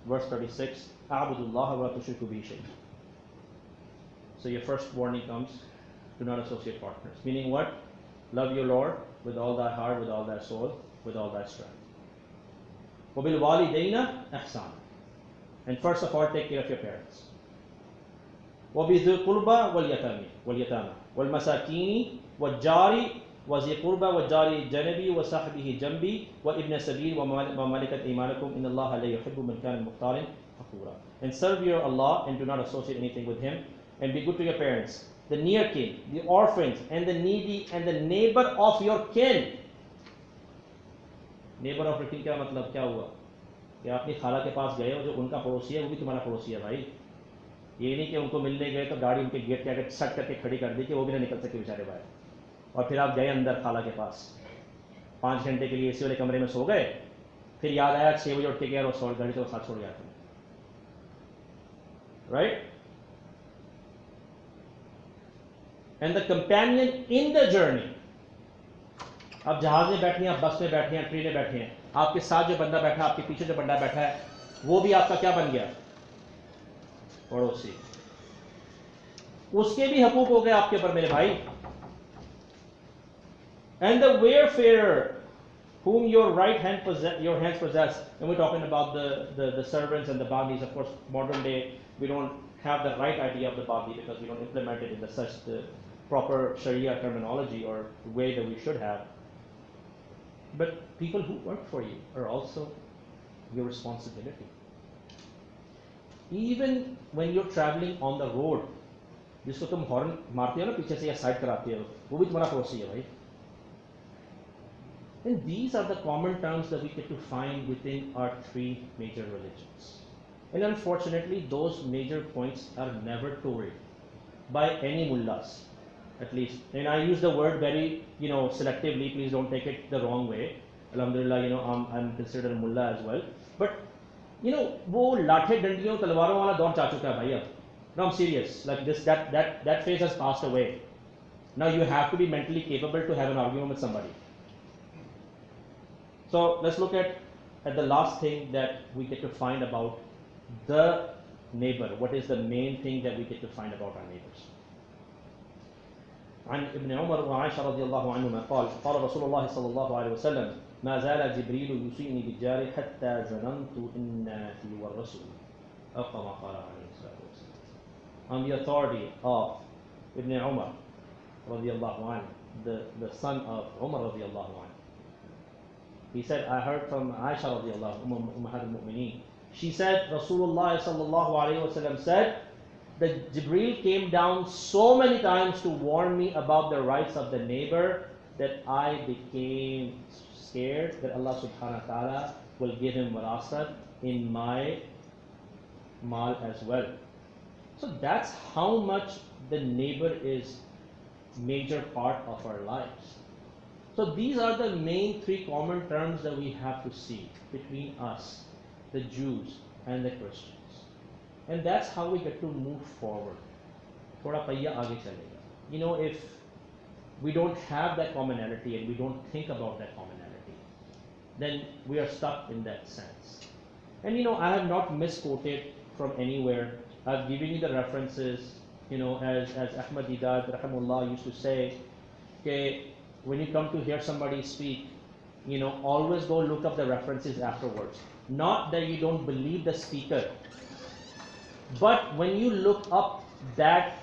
verse 36, أَعْبُدُ اللَّهَ وَلَا تُشْرِكُوا بِهِ شَيْئًا. So your first warning comes, do not associate partners. Meaning what? Love your Lord with all thy heart, with all thy soul, with all thy strength. وَبِالْوَالِدَيْنَ إِحْسَانًا. And first of all, take care of your parents. وَبِذِي الْقُرْبَى وَالْيَتَامَى وَالْمَسَاكِينِ وَالْجَارِ وَذِي الْقُرْبَى وَالْجَارِ الْجَنَبِ وَصَاحِبِهِ جَنْبِي وَابْنِ السَّبِيلِ وَمَلِكَتْ أَيْمَانُكُمْ إِنَّ اللَّهَ لَا يُحِبُّ مَنْ كَانَ مُخْتَالًا فَخُورًا. And serve your Allah and do not associate anything with Him, and be good to your parents, the near kin, the orphans, and the needy, and the neighbor of your kin. Neighbor of your kin क्या मतलब क्या हुआ कि अपनी खाला के पास गए हो, जो उनका पड़ोसी है वो भी तुम्हारा पड़ोसी है भाई. ये नहीं कि उनको मिलने गए तो गाड़ी उनके गेट के आगे सट करके खड़ी कर दी कि वो भी ना निकल सके बेचारे बाहर, और फिर आप गए अंदर खाला के पास 5 घंटे के लिए एसी वाले कमरे में सो गए, फिर याद आया 6 बजे उठ के गया और सो गाड़ी तो साथ छोड़ गया था. Right. And the companion in the journey. आप जहाज में बैठे हैं, आप बस में बैठे हैं, ट्रेन में बैठे हैं, आपके साथ जो बंदा बैठा है, आपके पीछे जो बंदा बैठा है, वो भी आपका क्या बन गया? पड़ोसी. उसके भी हकूक हो गए आपके ऊपर मेरे भाई. And the wayfarer whom your hands possess, and we're talking about the servants and the bagis. Of course, modern day we don't have the right idea of the bagi because we don't implement it in the proper Sharia terminology or way that we should have. But people who work for you are also your responsibility. Even when you're traveling on the road, जिसको तुम horn मारते हो ना पीछे से या side कराते हो, वो भी तुम्हारा पड़ोसी है भाई. And these are the common terms that we get to find within our 3 major religions. And unfortunately, those major points are never told by any mullahs, at least. And I use the word very, selectively. Please don't take it the wrong way. Alhamdulillah, I'm considered a mullah as well. But, वो लाठे डंडियों तलवारों वाला दौर जा चुका है भाई अब. No, I'm serious. Like this, that phase has passed away. Now you have to be mentally capable to have an argument with somebody. So let's look at the last thing that we get to find about the neighbor. What is the main thing that we get to find about our neighbors? عن ابن عمر وعائشة رضي الله عنهما قال رسول الله صلى الله عليه وسلم ما زال جبريل يوصيني بالجار حتى ظننت إن في والرسول أو كما قال عليه الصلاة والسلام. On the authority of Ibn Umar radiallahu anhu, the son of Umar radiallahu anhu, he said, I heard from Aisha radiallahu anhu, Ummahat al-Mu'mineen. She said, Rasulullah sallallahu alayhi wasallam said that Jibreel came down so many times to warn me about the rights of the neighbor that I became scared that Allah subhanahu wa ta'ala will give him warasat in my mal as well. So that's how much the neighbor is major part of our lives. So these are the main 3 common terms that we have to see between us, the Jews and the Christians. And that's how we get to move forward. Thoda paiya aage chalega. If we don't have that commonality and we don't think about that commonality, then we are stuck in that sense. And I have not misquoted from anywhere. I've given you the references, as Ahmad Didat rahimahullah used to say, okay, when you come to hear somebody speak, always go look up the references afterwards. Not that you don't believe the speaker, but when you look up that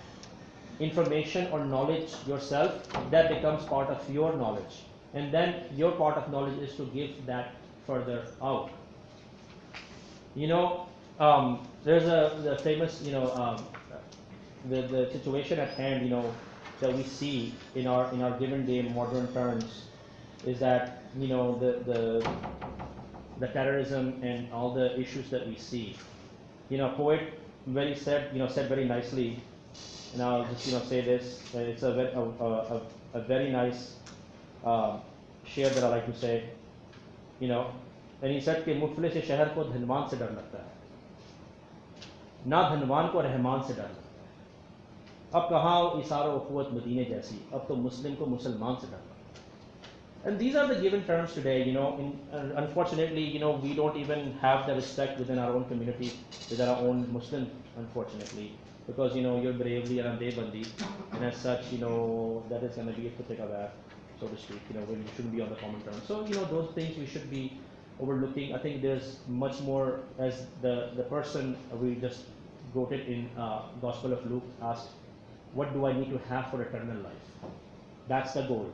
information or knowledge yourself, that becomes part of your knowledge. And then your part of knowledge is to give that further out. There's the famous, the situation at hand, that we see in our given day modern terms is that, the terrorism and all the issues that we see. Poet said very nicely, and I'll just say this. It's a very nice share that I like to say. And he said कि मुफलिस शहर को धनवान से डर लगता है, ना धनवान को रहमान से डर लगता है. अब कहाँ इसार व क़ुव्वत मदीने जैसी, अब तो मुस्लिम को मुसलमान से डर लगता है. And these are the given terms today. Unfortunately, we don't even have the respect within our own community, within our own Muslim, unfortunately, because your bravely and bandi, and as such, that is going to be a kutikabah, so to speak. When you shouldn't be on the common terms. So those things we should be overlooking. I think there's much more, as the person we just quoted in Gospel of Luke asked, what do I need to have for eternal life? That's the goal.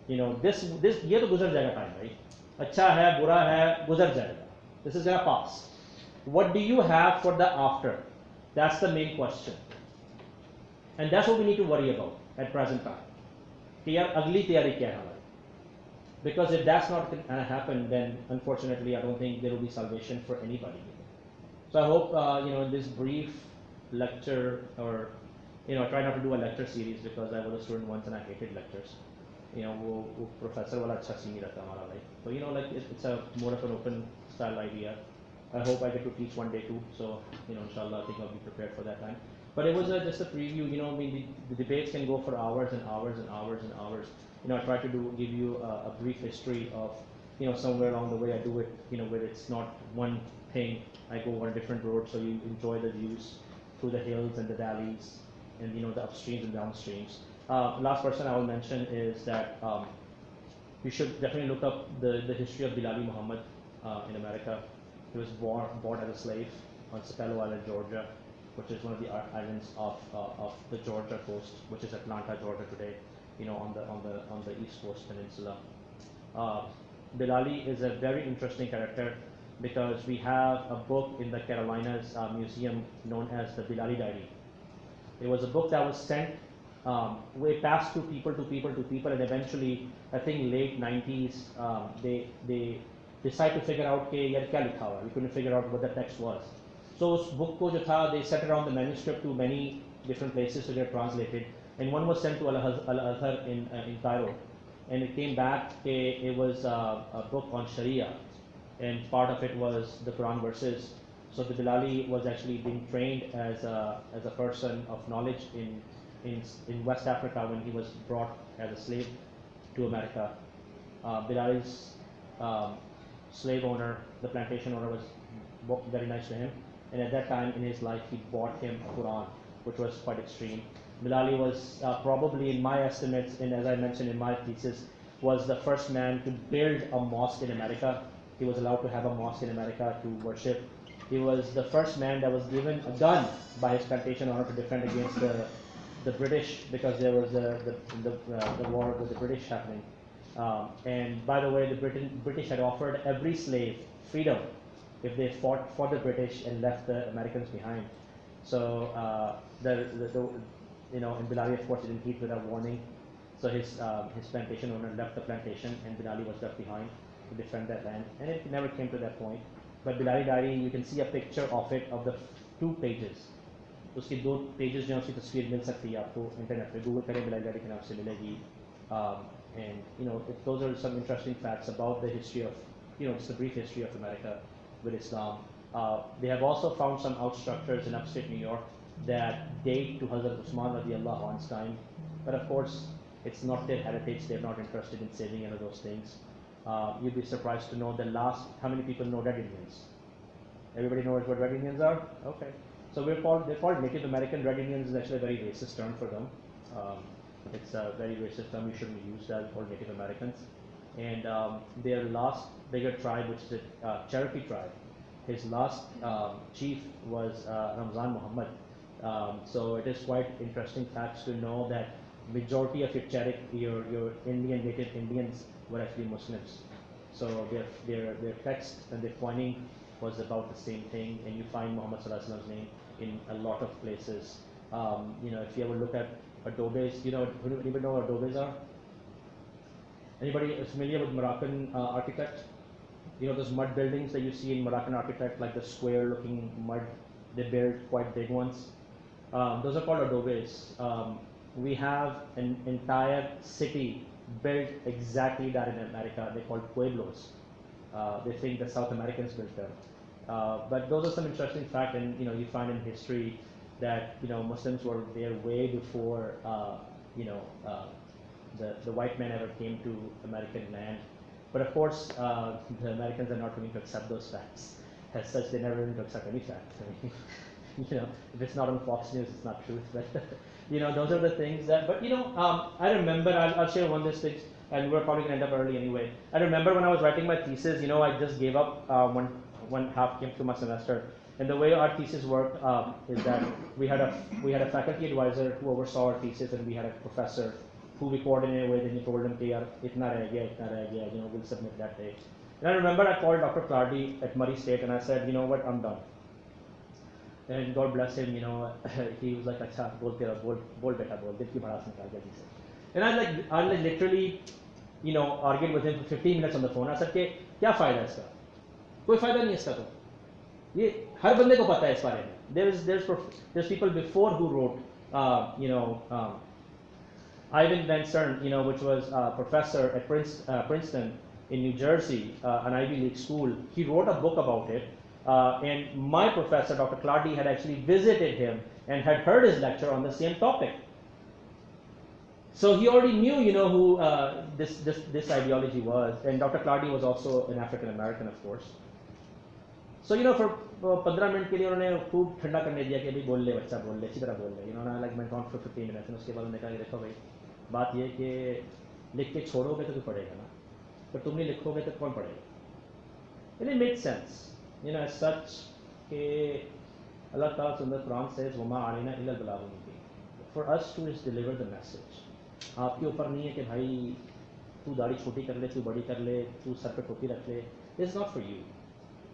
This ये तो गुजर जाएगा time, right? अच्छा है, बुरा है, गुजर जाएगा. This is gonna pass. What do you have for the after? That's the main question. And that's what we need to worry about at present time. कि यार अगली तैयारी क्या है हमारी? Because if that's not going to happen, then unfortunately I don't think there will be salvation for anybody. So I hope in this brief lecture, or try not to do a lecture series, because I was a student once and I hated lectures. वो professor वाला अच्छा scene नहीं रहता हमारा, like. So it's a more of an open style idea. I hope I get to teach one day too. So inshallah, I think I'll be prepared for that time. But it was just a preview. I mean, the debates can go for hours and hours and hours and hours. I try to give you a brief history of somewhere along the way I do it. Where it's not one thing. I go on a different road, so you enjoy the views through the hills and the valleys, and the upstreams and downstreams. Last person I will mention is that you should definitely look up the history of Bilali Muhammad in America. He was born as a slave on Sapelo Island, Georgia, which is one of the islands of the Georgia coast, which is Atlanta, Georgia today. On the East Coast Peninsula. Bilali is a very interesting character because we have a book in the Carolinas Museum known as the Bilali Diary. It was a book that was sent way passed to people, and eventually, I think late 90s, they decided to figure out कि यार क्या लिखा हुआ. We couldn't figure out what the text was. So उस book को जो था, they sent around the manuscript to many different places to get translated, and one was sent to Al-Azhar in Cairo, and it came back. It was a book on Sharia, and part of it was the Quran verses. So the Bilali was actually being trained as a person of knowledge in West Africa when he was brought as a slave to America. Bilali's slave owner, the plantation owner, was very nice to him, and at that time in his life he bought him a Quran, which was quite extreme. Bilali was probably, in my estimates, and as I mentioned in my thesis, was the first man to build a mosque in America. He was allowed to have a mosque in America to worship. He was the first man that was given a gun by his plantation owner to defend against the British, because there was the war with the British happening. And by the way, the British had offered every slave freedom if they fought for the British and left the Americans behind. So and Bilali, of course, didn't keep without warning. So his plantation owner left the plantation, and Bilali was left behind to defend that land. And it never came to that point. But Bilali Diary, you can see a picture of it, of the 2 pages. उसके 2 pages जो उसकी तस्वीर मिल सकती है आपको internet पे, Google करें Bilali diary के नाम से मिलेगी. And those are some interesting facts about the history of, just a brief history of America with Islam. They have also found some out structures in upstate New York that date to Hazrat Usman radiallahu anhu's time. But of course, it's not their heritage. They're not interested in saving any of those things. You'd be surprised to know the last, how many people know Red Indians? Everybody knows what Red Indians are? Okay. So they're called Native American. Red Indians is actually a very racist term for them. It's a very racist term. You shouldn't use that for Native Americans. And their last bigger tribe, which is a Cherokee tribe, his last chief was Ramzan Muhammad. So it is quite interesting facts to know that majority of your Indian, Native Indians were actually Muslims. So their text and their coining was about the same thing, and you find Muhammad Sallallahu Alaihi Wasallam's name in a lot of places. If you ever look at adobes, anybody know what adobes are? Anybody is familiar with Moroccan architect? Those mud buildings that you see in Moroccan architect, like the square-looking mud, they build quite big ones. Those are called adobes. We have an entire city built exactly that in America. They're called pueblos. They think the South Americans built them. But those are some interesting facts, and you find in history that Muslims were there way before the white man ever came to American land. But of course, the Americans are not going to accept those facts. As such, they're never going to accept any facts. I mean, if it's not on Fox News, it's not truth. But those are the things that. But I remember. I'll share one of these things, and we're probably going to end up early anyway. I remember when I was writing my thesis. I just gave up one half came through my semester. And the way our thesis worked is that we had a faculty advisor who oversaw our thesis, and we had a professor who we coordinated with, and he told him, itna reh gaya, we'll submit that day. And I remember I called Dr. Clardy at Murray State, and I said, what, I'm done. And God bless him, he was like, acha, bol beta, dil ki bhadaas nikal jaldi se. And I literally, argued with him for 15 minutes on the phone. I said, kya fayda hai iska? Koi fayda nahi hai iska to. Ye har bande ko pata hai is bare mein. There's people before who wrote, Ivan Van Stern, which was a professor at Princeton in New Jersey, an Ivy League school. He wrote a book about it, and my professor, Dr. Clardy, had actually visited him and had heard his lecture on the same topic. So he already knew, who this ideology was, and Dr. Clardy was also an African American, of course. So for 15 minutes के लिए उन्होंने खूब ठंडा करने दिया कि अभी बोल ले बच्चा बोल ले अच्छी तरह बोल ले and I went on for 15 minutes and उसके बाद उन्होंने कहा कि देखो भाई बात ये कि लिख के छोड़ोगे तो पढ़ेगा ना पर तुम नहीं लिखोगे तो कौन पढ़ेगा. And it made sense, as such कि Allah Ta'ala in the Quran says वमा अलैना इल्ला अल बलागुल मुबीन. For us to is deliver the message. आपके ऊपर नहीं है कि भाई तू दाढ़ी छोटी कर ले, तू बड़ी कर ले, तू सर पे टोपी रख ले. It's not for you.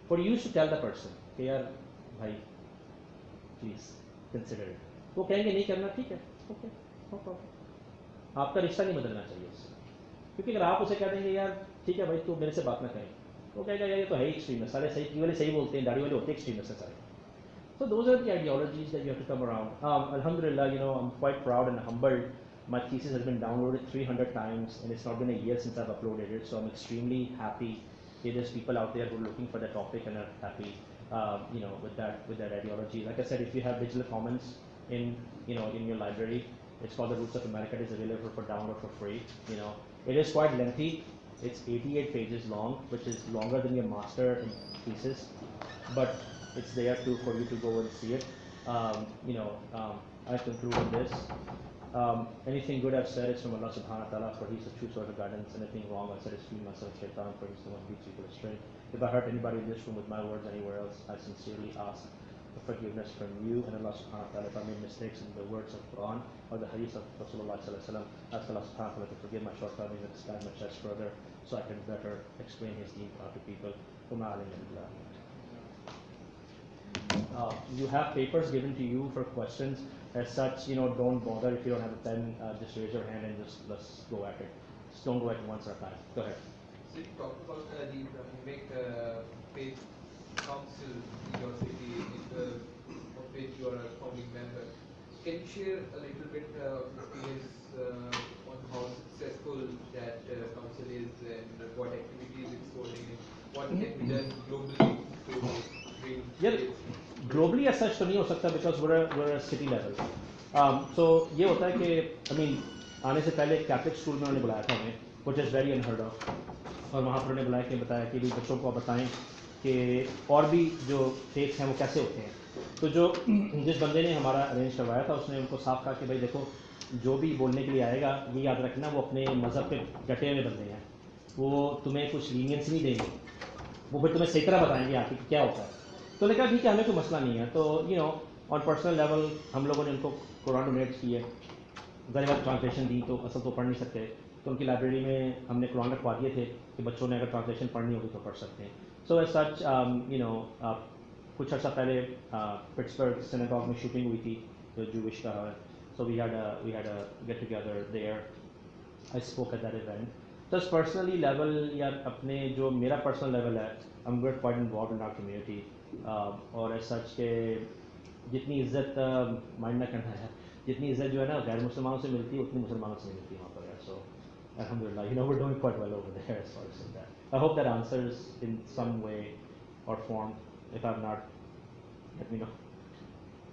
For you to tell the person कि यार भाई please consider it. वो कहेंगे नहीं करना ठीक है, okay, no problem. आपका रिश्ता नहीं बदलना चाहिए उससे, क्योंकि अगर आप उसे कह देंगे यार ठीक है भाई तू मेरे से बात ना करें, वो कहेगा यार ये तो है ही एक्सट्रीमिस्ट, सारे सही वाले सही बोलते हैं, दाढ़ी वाले होते एक्सट्रीमिस्ट हैं सारे. So those are the ideologies that you have to come around. Alhamdulillah, I'm quite proud and humbled. My thesis has been downloaded 300 times, and it's not been a year since I've uploaded it. So I'm extremely happy. There's people out there who are looking for the topic and are happy, with that ideology. Like I said, if you have digital commons in your library, it's called The Roots of America. It is available for download for free. It is quite lengthy. It's 88 pages long, which is longer than your master thesis, but it's there for you to go and see it. I conclude on this. Anything good I've said is from Allah subhanahu wa ta'ala, for He's the true source of guidance. Anything wrong I've said is from myself, shaitan, for He's the one who leads people astray. If I hurt anybody in this room with my words anywhere else, I sincerely ask for forgiveness from you and Allah subhanahu wa ta'ala. If I made mistakes in the words of Quran or the hadith of Rasulullah sallallahu alaihi wasallam, ask Allah subhanahu wa ta'ala to forgive my shortcomings and expand my chest further so I can better explain His deen to people. You have papers given to you for questions. As such, don't bother if you don't have a pen. Just raise your hand and let's go at it. Just don't go at it once at a time. Go ahead. So you talked about the Abrahamic faith council in your city, of which you are a founding member. Can you share a little bit of experience on how successful that council is and what activities it's holding and what can be done globally to bring faith? Globally ऐसा तो नहीं हो सकता because we're city level. सो ये होता है कि I mean आने से पहले कैथलिक स्कूल में उन्होंने बुलाया था हमें, which is very unheard of, और वहाँ पर उन्होंने बुलाया कि बताया कि भी बच्चों को आप बताएं कि और भी जो फेथ्स हैं वो कैसे होते हैं. तो जो जिस बंदे ने हमारा अरेंज करवाया था उसने उनको साफ कहा कि भाई देखो जो भी बोलने के लिए आएगा ये याद रखना वो अपने मज़हब पे डटे हुए बंदे हैं, वो तुम्हें कुछ लीनियंस नहीं देंगे, वो फिर तुम्हें सही तरह बताएंगे आके कि क्या होता है. तो उन्होंने कहा ठीक है हमें कोई मसला नहीं है. तो you know on personal level हम लोगों ने उनको कुरान डोनेट किए, ज़रा ट्रांसलेशन दी तो असल तो पढ़ नहीं सकते, तो उनकी लाइब्रेरी में हमने कुरान रखवा दिए थे कि बच्चों ने अगर ट्रांसलेशन पढ़नी होगी तो पढ़ सकते हैं. So as such you know कुछ अर्सा पहले पिट्सबर्ग सिनेगॉग में शूटिंग हुई थी जो जूविश का है. So we had a get together there. I spoke at that event. तो पर्सनली लेवल या अपने जो मेरा पर्सनल लेवल है I am very quite involve in our community. और एज सच के जितनी इज्जत माइंड ना करना है, जितनी इज्जत जो है ना गैर मुसलमानों से मिलती है उतनी मुसलमानों से नहीं मिलती वहाँ पर. सो alhamdulillah, you know, we're doing quite well over there as far as that. I hope that answers in some way or form. If I'm not, let me know.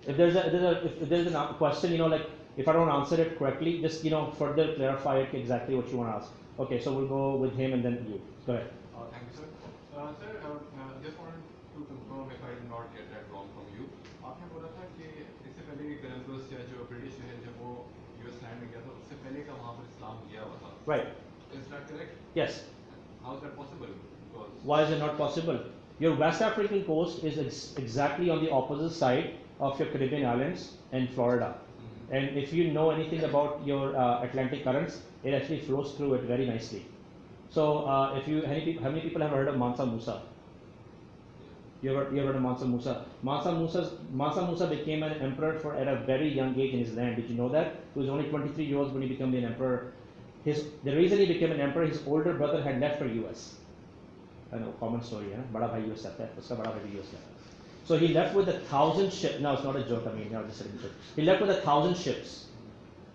If there's a question, you know, like if I don't answer it correctly, just you know further clarify it exactly what you want to ask. Okay, so we'll go with him and then you. Go ahead. Thank you, sir. Sir, just wanted to confirm if I did not get that wrong from you. आपने बोला था कि इससे पहले Columbus या जो British है जब वो यूएस लैंड में गया था उससे पहले का वहाँ पर इस्लाम गया हुआ था. Right. Is that correct? Yes. How is that possible? Because Why is it not possible? Your West African coast is exactly on the opposite side of your Caribbean islands and Florida. And if you know anything about your Atlantic currents, it actually flows through it very nicely. So, how many people have heard of Mansa Musa? You ever heard of Mansa Musa? Mansa Musa became an emperor at a very young age in his land. Did you know that? He was only 23 years old when he became an emperor. The reason he became an emperor, his older brother had left for US. I know, common story, है ना? बड़ा भाई US जाता है, उसका बड़ा भाई US जाता है. So he left with 1,000 ships. No, it's not a joke. I mean, no, just a joke. He left with 1,000 ships,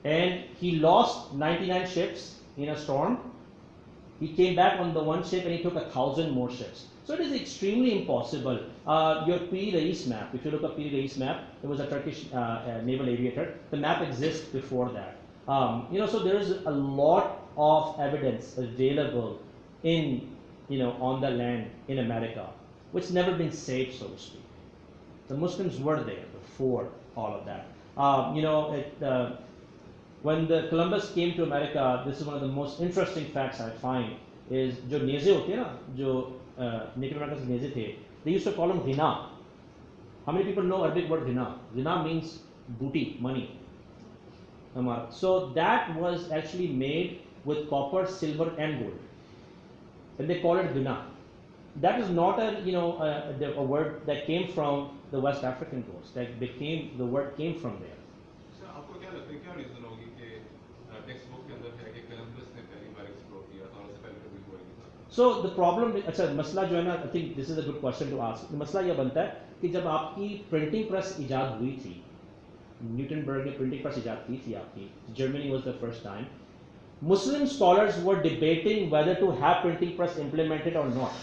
and he lost 99 ships in a storm. He came back on the one ship and he took 1,000 more ships. So it is extremely impossible. Your Piri Reis map, if you look at Piri Reis map, it was a Turkish naval aviator. The map exists before that. You know, so there is a lot of evidence available in, you know, on the land in America, which never been saved, so to speak. The Muslims were there before all of that. You know, when the Columbus came to America, this is one of the most interesting facts I find, is जो नेज़े होते हैं ना, जो Native Americans नेज़े थे, they used to call them ghina. How many people know Arabic word ghina? Ghina means booty, money. So that was actually made with copper, silver, and gold, and they call it ghina. That is not a word that came from the West African coast. The word came from there. Sir आपको क्या लगता है क्या reason होगी कि text book के अंदर है कि कोलंबस ने पहली बार एक्सप्लोर किया था और उससे पहले कभी हुआ नहीं था. So the problem, अच्छा मसला जो है ना, I think this is a good question to ask. मसला यह बनता है कि जब आपकी प्रिंटिंग प्रेस इजाद हुई थी, न्यूटनबर्ग ने प्रिंटिंग प्रेस इजाद की थी आपकी, Germany was the first time. Muslim scholars were debating whether to have printing press implemented or not.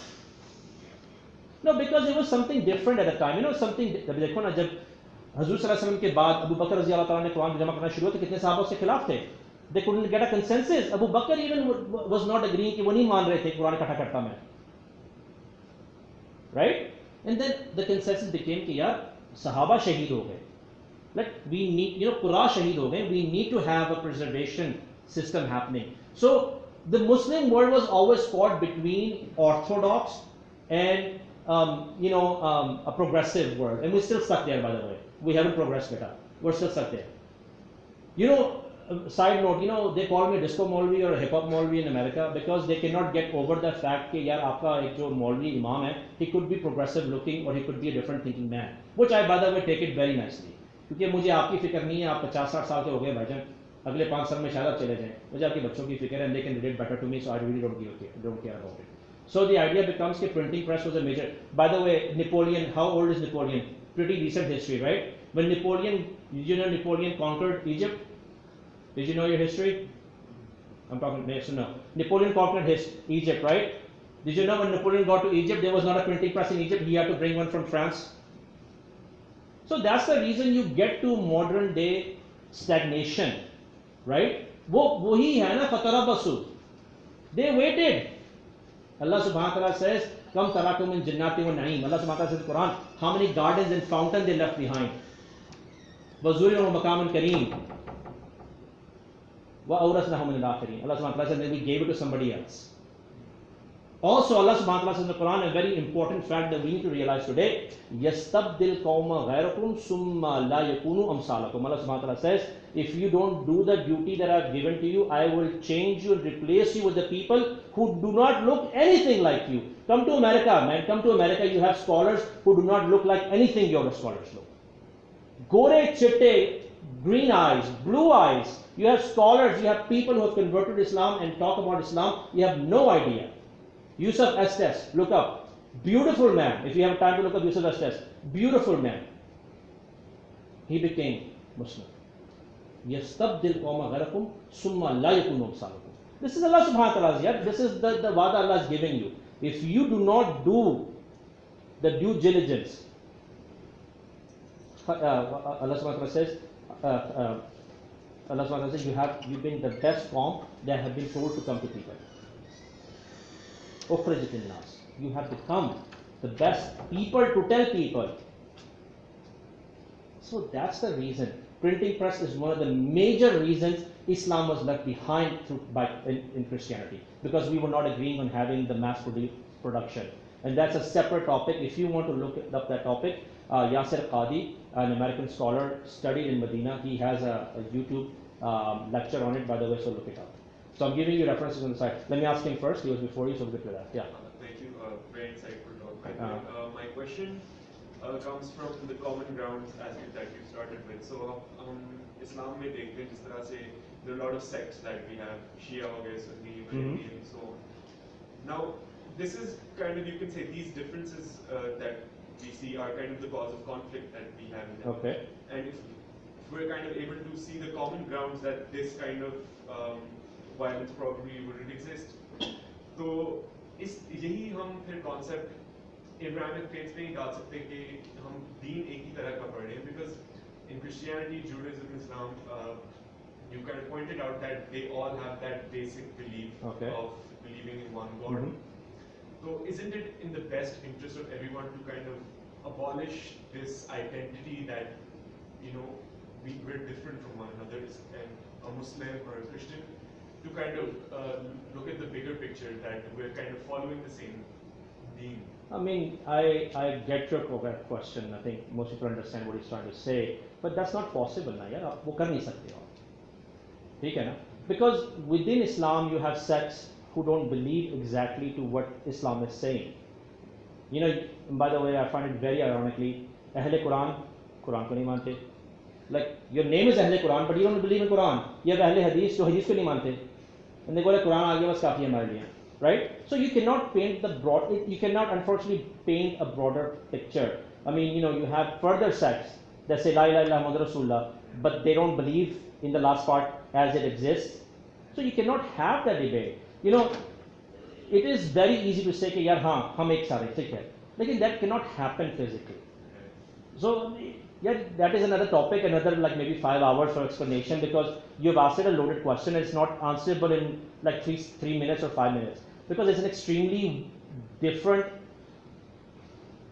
No, because it was something different at the time. You know, something. देखो ना, जब हजूर सल्लल्लाहु अलैहि वसल्लम के बाद अबू बकर रज़ी अल्लाह ताला ने कुरान जमा करना शुरू किया तो कितने साहबा उसके खिलाफ थे. They couldn't get a consensus. Abu Bakr even was not agreeing कि वो नहीं मान रहे थे कुरान इकट्ठा करता मैं. Right? And then the consensus became कि यार सहाबा शहीद हो गए. Like we need, you know, Quran शहीद हो गए. We need to have a preservation system happening. So the Muslim world was always caught between orthodox and a progressive world, and we're still stuck there. By the way, we haven't progressed better. We're still stuck there. You know, side note, you know, they call me disco Maulvi or hip hop Maulvi in America because they cannot get over the fact that yaar aapka ek jo Maulvi imam hai, he could be progressive looking or he could be a different thinking man, which I by the way take it very nicely. क्योंकि मुझे आपकी फिक्र नहीं है, आप 50-60 साल के हो गए भाईजान, अगले 5 साल में शायद आप चले जाएं, मुझे आपके बच्चों की फिक्र है, and they can relate better to me, so I really don't care about it. So the idea becomes that printing press was a major. By the way, Napoleon, how old is Napoleon? Pretty recent history, right? When Napoleon conquered Egypt, did you know your history? I'm talking yes or no. Napoleon conquered Egypt, right? Did you know when Napoleon got to Egypt, there was not a printing press in Egypt, he had to bring one from France? So that's the reason you get to modern day stagnation, right? वो वही है ना खतरा Basu. They waited. Allah subhanahu wa ta'ala says, "Kam tarakum min jannati wa na'im." Allah subhanahu wa ta'ala says in the Quran, how many gardens and fountains they left behind. وَزُرِّيَّةٌ وَمَقَامٌ كَرِيمٌ وَأَوْرَثْنَاهُمْ الْآخِرِينَ. Allah subhanahu wa ta'ala says, then we gave it to somebody else. Also, Allah subhanahu wa ta'ala says in the Quran, a very important fact that we need to realize today, يَسْتَبْدِلْ قَوْمَ غَيْرَكُمْ ثُمَّ لَا يَكُونُوا أَمْثَالَكُمْ. Allah subhanahu wa ta'ala says, if you don't do the duty that I've given to you, I will change you and replace you with the people who do not look anything like you. Come to America, man. Come to America, you have scholars who do not look like anything your scholars look. Gore, chitte, green eyes, blue eyes. You have scholars, you have people who have converted Islam and talk about Islam. You have no idea. Yusuf Estes, look up. Beautiful man. If you have time to look up Yusuf Estes, beautiful man. He became Muslim. يَسْتَبْدِلْ قَوْمَ غَيْرَكُمْ ثُمَّ لَا يَكُونُوا أَمْثَالَكُم. This is Allah subhanahu wa ta'ala's yet. This is the wa'da Allah is giving you. If you do not do the due diligence, Allah subhanahu wa ta'ala says, Allah subhanahu wa ta'ala says, you've been the best form that have been told to come to people. أُخْرِجَتِ النَّاسِ. You have become the best people to tell people. So that's the reason. Printing press is one of the major reasons Islam was left behind in Christianity, because we were not agreeing on having the mass production. And that's a separate topic. If you want to look up that topic, Yasser Qadi, an American scholar, studied in Medina. He has a YouTube lecture on it, by the way, so look it up. So I'm giving you references on the side. Let me ask him first. He was before you, so we'll get to that. Yeah. Thank you. Very insightful talk. My question comes from the common grounds aspect that you started with. So, Islam में देखते हैं जिस तरह से there are a lot of sects that we have, Shia हो गए, Sunni, Maliki, and so on. Now, this is kind of, you can say, these differences that we see are kind of the cause of conflict that we have in them. Okay. And if we're kind of able to see the common grounds that this kind of violence probably wouldn't exist, तो यही हम फिर concept Abrahamic faiths पे ही डाल सकते हैं कि हम दीन एक ही तरह का पढ़े, because in Christianity, Judaism, Islam, you kind of pointed out that they all have that basic belief of believing in one God. So isn't it in the best interest of everyone to kind of abolish this identity that, you know, we're different from one another, and a Muslim or a Christian, to kind of look at the bigger picture that we're kind of following the same deen? I mean, I get your question. I think most people understand what he's trying to say, but that's not possible ना यार, आप वो कर नहीं सकते हो, ठीक है ना? Because within Islam you have sects who don't believe exactly to what Islam is saying. You know, by the way, I find it very ironically, Ahle Quran को नहीं मानते. Like, your name is Ahle Quran, but you don't believe in Quran. You have Ahle Hadith, जो Hadith को नहीं मानते. And they go like, Quran आ गया बस काफी है हमारे लिए. Right? So you cannot paint you cannot unfortunately paint a broader picture. I mean, you know, you have further sects that say La ilaha illallah Muhammad Rasulullah, but they don't believe in the last part as it exists. So you cannot have that debate. You know, it is very easy to say कि यार हाँ हम एक सारे ठीक है, लेकिन that cannot happen physically. So yeah, that is another topic, another like maybe 5 hours for explanation, because you've asked a loaded question. It's not answerable in like 3 minutes or 5 minutes, because it's an extremely different,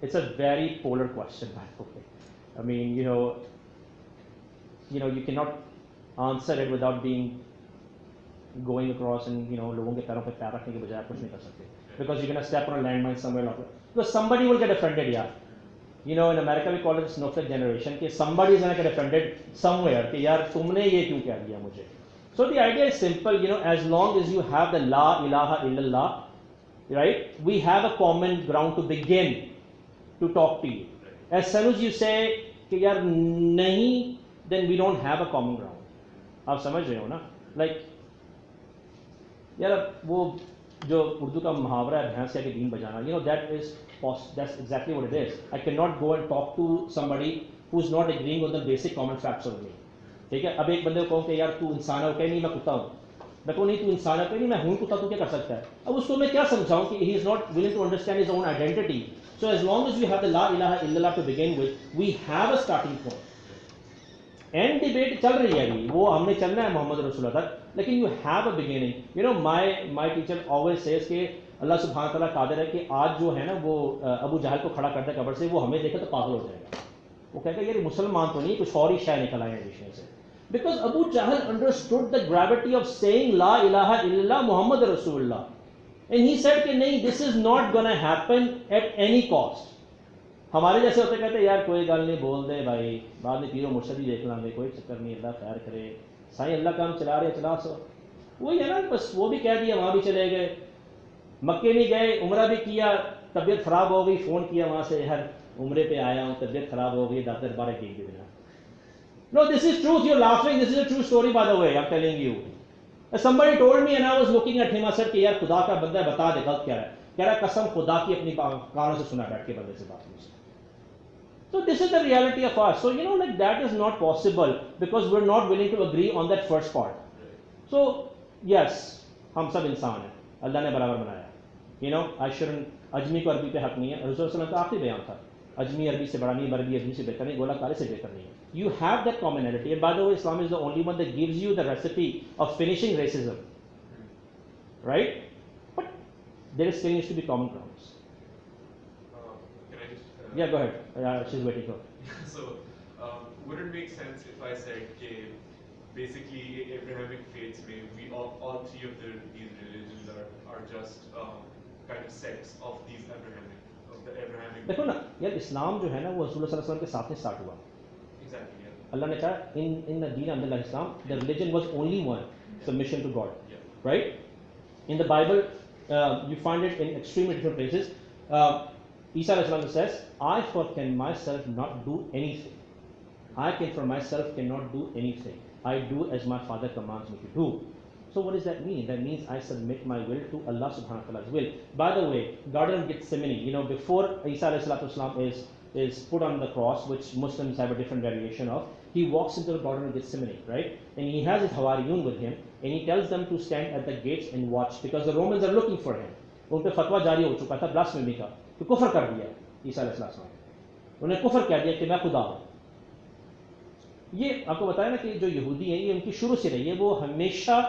it's a very polar question, by the way. I mean, you know, you cannot answer it without going across and, you know, लोगों के पैरों पे पैर रखने के बजाय कुछ नहीं कर सकते, because you're gonna step on a landmine somewhere, because somebody will get offended, yeah. You know, in America we call it snowflake generation, कि somebody is gonna get offended somewhere, कि यार तुमने ये क्यों कह दिया मुझे. So the idea is simple, you know, as long as you have the La ilaha illallah, right, we have a common ground to begin to talk to you. As soon as you say कि यार नहीं, then we don't have a common ground. आप समझ रहे हो ना? Like, यार वो जो उर्दू का मुहावरा है भैंस के दीन बजाना, you know, that's exactly what it is. I cannot go and talk to somebody who's not agreeing on the basic common facts of me. ठीक है, अब एक बंदे को कहूँ कि यार तू इंसान है, कहीं नहीं मैं कुत्ता हूँ, मैं कहूँ नहीं तू इंसान है, कहीं नहीं मैं हूँ कुत्ता, तू क्या कर सकता है? अब उसको मैं क्या समझाऊँ कि he is not willing to understand his own identity. So as long as we have the La ilaha illallah to begin with, we have a starting point. And debate चल रही है अभी, वो हमने चलना है मोहम्मद रसूलुल्लाह तक, लेकिन you have a beginning. You know my teacher always says कि अल्लाह सुब्हानहू तआला कादिर है कि आज जो है ना वो अबू जहल को खड़ा कर दे कब्र से, वो हमें देखे तो पागल हो जाएगा. वो कहता है यार मुसलमान तो नहीं, कुछ और ही शायद निकल आए हैं विषय से. बिकॉज अबू जहल understood the gravity of saying ला इलाहा इल्लल्लाह मुहम्मद रसूलुल्लाह, एंड ही सेड कि नहीं, this is not gonna happen at any cost. हमारे जैसे होते कहते यार कोई गल नहीं, बोल दे भाई, बाद में पीरो मुर्शद ही देख लेंगे, कोई चक्कर नहीं, अल्लाह खैर करे, साईं अल्लाह काम चला रहे चला सो. वही है ना, बस वो भी कह दिया, वहाँ भी चले गए, मक्के भी गए, उम्रा भी किया, तबीयत ख़राब हो गई, फ़ोन किया वहाँ से, यार उम्रे पे आया हूँ, तबीयत ख़राब हो गई, डॉक्टर बारे देख देना. No, this is truth, you are laughing, this is a true story by the way, I am telling you. Somebody told me and I was looking at him, I said कि यार खुदा का बंदा है, बता दे गलत क्या है. कह रहा कसम खुदा की अपनी कानों से सुना बैठ के बंदे से बात. So this is the reality of us. So you know, like that is not possible because we're not willing to agree on that first part. So yes, हम सब इंसान हैं, अल्लाह ने बराबर बनाया. You know, I shouldn't, Azmi को अरबी पे हक नहीं है, रसूल सल्लल्लाहु अलैहि वसल्लम का आखिरी बयान था, अजमी अरबी से बड़ा नहीं, अरबी अजमी से बेहतर नहीं, गोला काले से बेहतर नहीं है. You have that commonality, and by the way, Islam is the only one that gives you the recipe of finishing racism, right? But there still needs to be common grounds. Can I just? Yeah, go ahead. She's waiting for. So, would it make sense if I said that basically Abrahamic faiths, we all three of these religions are just kind of sects of the Abrahamic. देखो ना यार, इस्लाम जो है ना वो रसूल सल्लल्लाहु अलैहि वसल्लम के साथ में स्टार्ट हुआ. Exactly. Yeah. अल्लाह ने कहा in the deen of Islam, the religion was only one, submission to God. Yeah. Right? In the Bible, you find it in extremely different places. Isa alayhi salam says, I can myself not do anything. I can for myself cannot do anything. I do as my Father commands me to do. So what does that mean? That means I submit my will to Allah subhanahu wa ta'ala's will. By the way, Garden of Gethsemane, you know, before Isa alayhi salam is put on the cross, which Muslims have a different variation of, he walks into the Garden of Gethsemane, right? And he has his Hawariyun with him, and he tells them to stand at the gates and watch, because the Romans are looking for him. उन पे फतवा जारी हो चुका था blasphemy का, तो कुफर कर दिया ईसा अलैहिस्सलाम ने, उन्हें कुफर कह दिया कि मैं खुदा हूँ. ये आपको बताया ना कि जो यहूदी हैं ये उनकी शुरू से रही है, वो हमेशा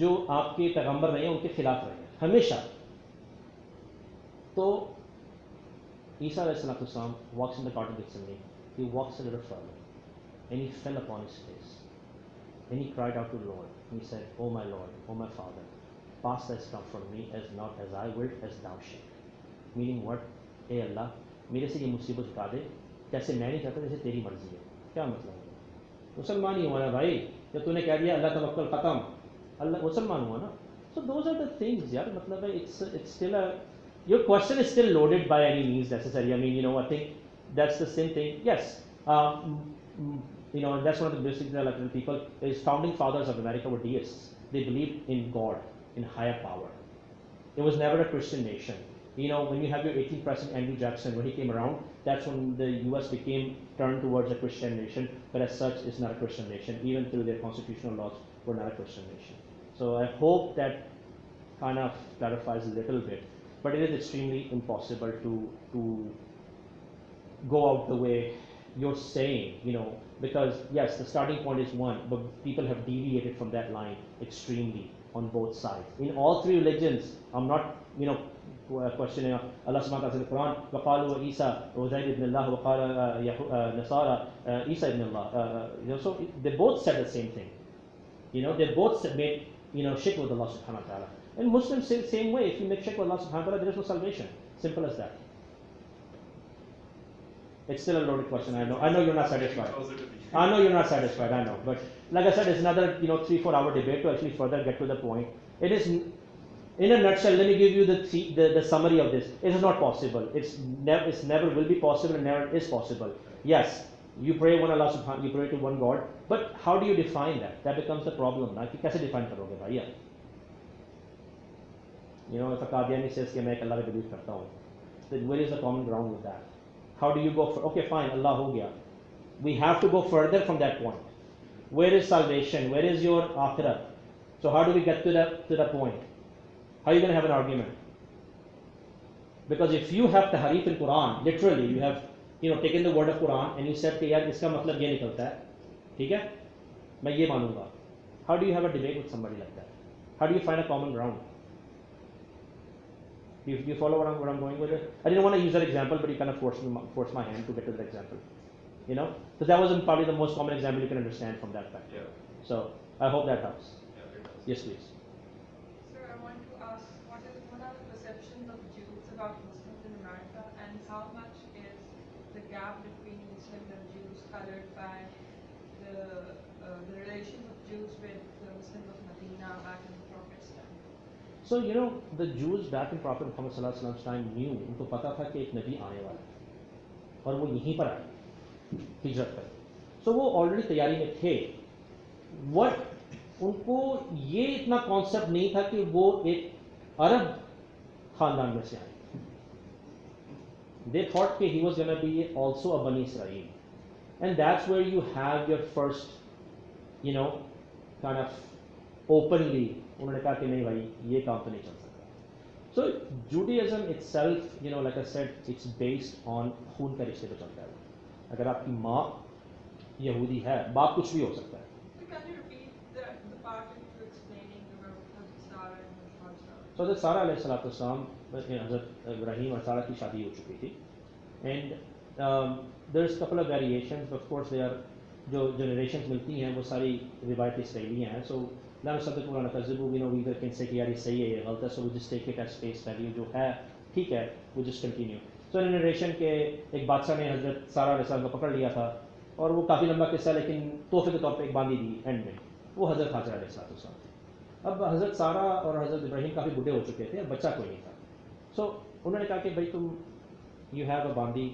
जो आपके पैगंबर रहे हैं उनके खिलाफ रहे हैं, हमेशा. तो ईसा अलैहिस्सलाम walks in the garden of Gethsemane. He walks a little further, and he fell upon his face, and he cried out to the Lord, and he said, "Oh my Lord, oh my Father, pass this cup from me, as not as I will, as thou shalt." Meaning what? ए अल्लाह, मेरे से ये मुसीबत हटा दे, जैसे मैं नहीं चाहता जैसे तेरी मर्जी है. क्या मतलब है? मुसलमान ही हुआ ना भाई, जब तूने कह दिया अल्लाह तवक्कल खत्म, अल्लाह मुसलमान हुआ ना. So those are the things, यार. मतलब है, it's still a, your question is still loaded by any means necessary. I mean, you know, I think that's the same thing. Yes, you know, that's one of the basic things I like to tell people is founding fathers of America were deists. They believed in God, in higher power. It was never a Christian nation. You know, when you have your 18th president Andrew Jackson, when he came around, that's when the US became turned towards a Christian nation, but as such, it's not a Christian nation. Even through their constitutional laws, we're not a Christian nation. So I hope that kind of clarifies a little bit, but it is extremely impossible to go out the way you're saying, you know, because yes, the starting point is one, but people have deviated from that line extremely on both sides. In all three religions, I'm not, you know, questioning Allah subhanahu wa ta'ala in the Quran, وَقَالُوا Isa Uzair ibn Allah, وَقَالَ Nasara Isa ibn Allah. You know, so they both said the same thing. You know, they both made, you know, shirk with Allah subhanahu wa ta'ala. And Muslims say the same way, if you make shirk with Allah subhanahu wa ta'ala, there is no salvation. Simple as that. It's still a loaded question, I know you're not satisfied. I know you're not satisfied, I know. But like I said, it's another, you know, 3-4 hour debate to actually further get to the point. It is, in a nutshell, let me give you the summary of this. It is not possible. It's never will be possible and never is possible. Yes, you pray one Allah subhanahu, you pray to one God, but how do you define that? That becomes the problem. Now, कैसे define करोगे भाई? You know, if a Qadiani says कि मैं एक अल्लाह पे believe करता हूँ, then where is the common ground with that? How do you go for, okay fine, Allah ho gaya. We have to go further from that point. Where is salvation? Where is your akhirah? So how do we get to that point? How are you going to have an argument? Because if you have tahrif in Quran, literally you have taken the word of Quran and you said कि यार इसका मतलब ये निकलता है, ठीक है, मैं ये मानूंगा. How do you have a debate with somebody like that? How do you find a common ground? Do you follow what I'm going with it? I didn't want to use that example, but you kind of forced my hand to get to that example. Because that was probably the most common example you can understand from that fact. Yeah. So I hope that helps. Yeah, it does. Yes, please. Sir, I want to ask, what are the perceptions of Jews about Muslims in America, and how much is the gap between Muslims and Jews colored by the relations of Jews with the Muslims of Medina back in the Prophet's time? So the Jews back in Prophet Muhammad sallallahu alaihi wasallam's time knew, उनको पता था कि एक नबी आने वाला है और वो यहीं पर आए हिजरत कर. So वो ऑलरेडी तैयारी में थे. उनको ये इतना कॉन्सेप्ट नहीं था कि वो एक अरब खानदान में से आए. They thought कि he was going to be also a Bani Israel, and that's where you have your first, kind of openly उन्होंने कहा कि नहीं भाई ये काम तो नहीं चल सकता. So Judaism itself, like I said, it's based on खून का रिश्ते पे चलता है. अगर आपकी माँ यहूदी है, बाप कुछ भी हो सकता है. So can you repeat the part that you were explaining about Hazrat Sarah and Hajra? So Hazrat Sarah अलैहिस्सलाम, Hazrat Ibrahim और सारा की शादी हो चुकी थी. And there's a couple of variations, but of course they are जो generations मिलती हैं वो सारी रिवायती इसराइली हैं. So ला नसद्दिक़ु वला नकज़्ज़िबु, we either can say कि यार ये सही है ये गलत है, so we just take it as face value. जो है ठीक है, we just continue. So generation के एक बादशाह ने हज़रत सारा अलैहिस्सलाम को पकड़ लिया था और वो काफ़ी लंबा किस्सा, लेकिन तोहफे के तौर पे एक बांधी दी एंड में. वो हज़रत हाजरा अलैहिस्सलाम थे. अब हज़रत सारा और हज़रत इब्राहिम काफ़ी बूढ़े हो चुके थे, अब बच्चा कोई नहीं था. So उन्होंने कहा कि भाई तुम you have a बांदी,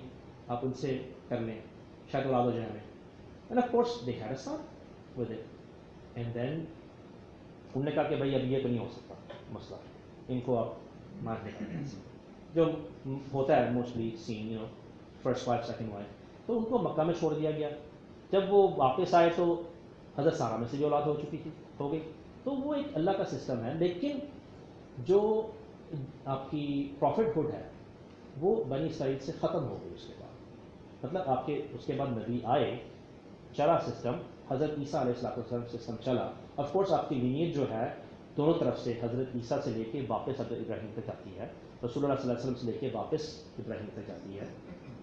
आप उनसे कर लें, शायद औलाद हो जाए हमें. And of course they had a son with it. And then उन्होंने कहा कि भाई अब ये तो नहीं हो सकता मसला, इनको आप मारने का जो होता है mostly scene, first wife second wife. तो उनको मक्का में छोड़ दिया गया. जब वो वापस आए तो हज़रत सारा में से भी औलाद हो गई. तो वो एक अल्लाह का सिस्टम है. लेकिन जो आपकी प्रॉफिटहुड है वो बनी इसराइल से ख़त्म हो गई उसके बाद. मतलब आपके उसके बाद नबी आए, चला सिस्टम, हज़रत ईसा अलैहिस्सलाम सिस्टम चला. ऑफ कोर्स आपकी लीनियज जो है दोनों तरफ से हज़रत ईसा से लेके वापस हज़रत इब्राहिम तक जाती है, रसूलुल्लाह सल्लल्लाहु अलैहि वसल्लम से लेके वापस इब्राहिम तक जाती है.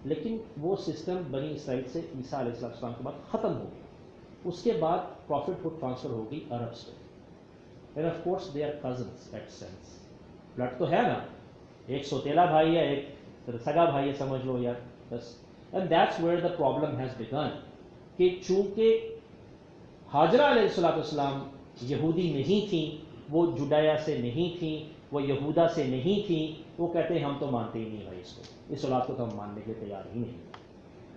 लेकिन वो सिस्टम बनी इसराइल से ईसा अलैहिस्सलाम के बाद ख़त्म हो गया. उसके बाद प्रॉफिटहुड ट्रांसफ़र हो गई अरब्स पे. And of course they are cousins at sense. Blood तो है ना, एक सौतेला भाई है, एक सगा भाई है, समझ लो यार बस. And that's where the problem has begun कि चूँकि हाजरा अलैहिस्सलाम यहूदी नहीं थी, वो जुडाया से नहीं थी, वो यहूदा से नहीं थी, वो कहते हैं हम तो मानते ही नहीं भाई इसको, इस औलाद को तो हम मानने के लिए तैयार ही नहीं.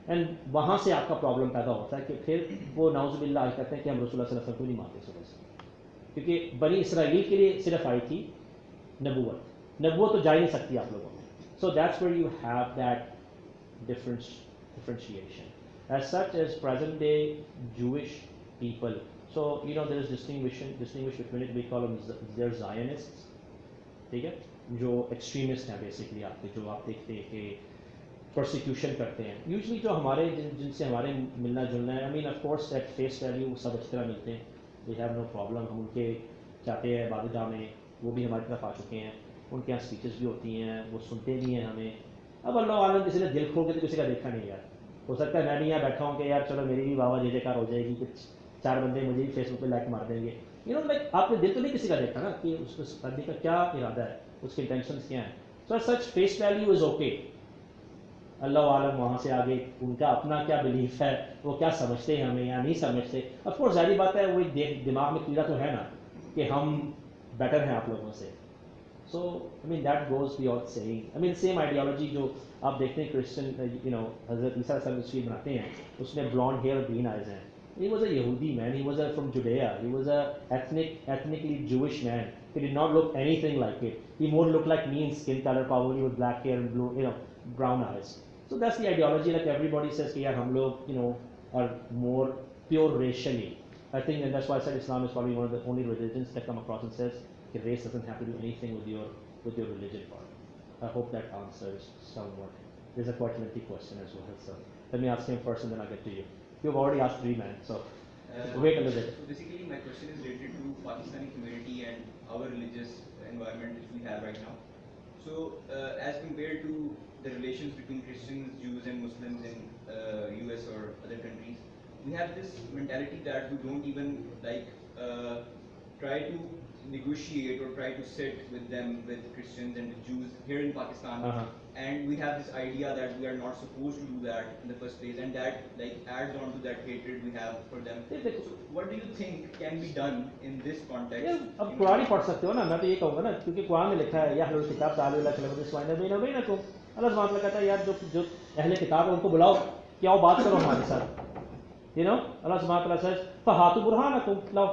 एंड वहाँ से आपका प्रॉब्लम पैदा होता है कि फिर वो नाउज़ुबिल्लाह कहते हैं कि हम रसूलुल्लाह सल्लल्लाहु अलैहि वसल्लम को नहीं मानते इस वजह से, क्योंकि बनी इसराइल के लिए सिर्फ आई थी नबूवत. नबूवत तो जा ही नहीं सकती आप लोगों में. So that's where you have that differentiation. As such as present day Jewish people, so there is distinguish between it. We call them they're Zionists, ठीक है, जो extremist हैं basically आपके, जो आप देखते हैं कि persecution करते हैं. Usually जो हमारे जिनसे हमारे मिलना जुलना है, I mean of course at face value सब अच्छी तरह मिलते हैं, we have no problem. हम उनके जाते हैं बादशाह में, वो भी हमारी तरफ आ चुके हैं, उनके यहाँ स्पीचेस भी होती हैं, वो सुनते भी हैं हमें. अब अल्लाह आलम किसी ने दिल खोल के तो किसी का देखा नहीं यार. हो सकता है मैं भी यहाँ बैठा हूँ कि यार चलो मेरी भी वाह जय जयकार हो जाएगी, कुछ 4 बंदे मुझे भी फेसबुक पे लाइक मार देंगे. लाइक आपने दिल तो नहीं किसी का देखा ना कि उस आदमी का क्या इरादा है, उसके इंटेंशंस क्या हैं. सो सच फेस वैल्यू इज़ ओके. अल्लाह आलम वहाँ से आगे उनका अपना क्या बिलीफ है, वो क्या समझते हैं हमें या नहीं समझते. ऑफकोर्स जारी बात है वो दिमाग में कीड़ा तो है ना कि हम बेटर हैं आप लोगों से. So I mean that goes beyond saying. I mean same ideology जो आप देखते हैं क्रिश्चियन, हज़रत ईसा तस्वीर बनाते हैं, उसमें blonde hair और green eyes हैं. He was a Yehudi man. He was from Judea. He was a ethnically Jewish man. He did not look anything like it. He more looked like me in skin color, probably with black hair and blue, brown eyes. So that's the ideology. Like everybody says कि यार हम लोग are more pure racially. I think, and that's why I said Islam is probably one of the only religions that come across and says race doesn't have to do anything with your religion part. I hope that answers somewhat. There's a quite lengthy question as well, so let me ask him first and then I'll get to you. You've already asked 3 men, so wait a little bit. So basically my question is related to Pakistani community and our religious environment which we have right now. So as compared to the relations between Christians, Jews and Muslims in US or other countries, we have this mentality that we don't even like try to negotiate or try to sit with them, with Christians and with Jews here in Pakistan. And we have this idea that we are not supposed to do that in the first place, and that like adds on to that hatred we have for them. So what do you think can be done in this context? अब कुरान ही पढ़ सकते हो ना, मैं तो ये कहूँगा ना, क्योंकि कुरान में लिखा है या अहलुल किताब तालू ला कलमत इस्माइल बैन बैनकुम, अल्लाह सुब्हानहू व तआला कहता है यार जो अहले किताब है उनको बुलाओ कि आओ बात करो हमारे साथ, you know, अल्लाह सुब्हानहू व तआला says फहातु बुरहानकुम, लाओ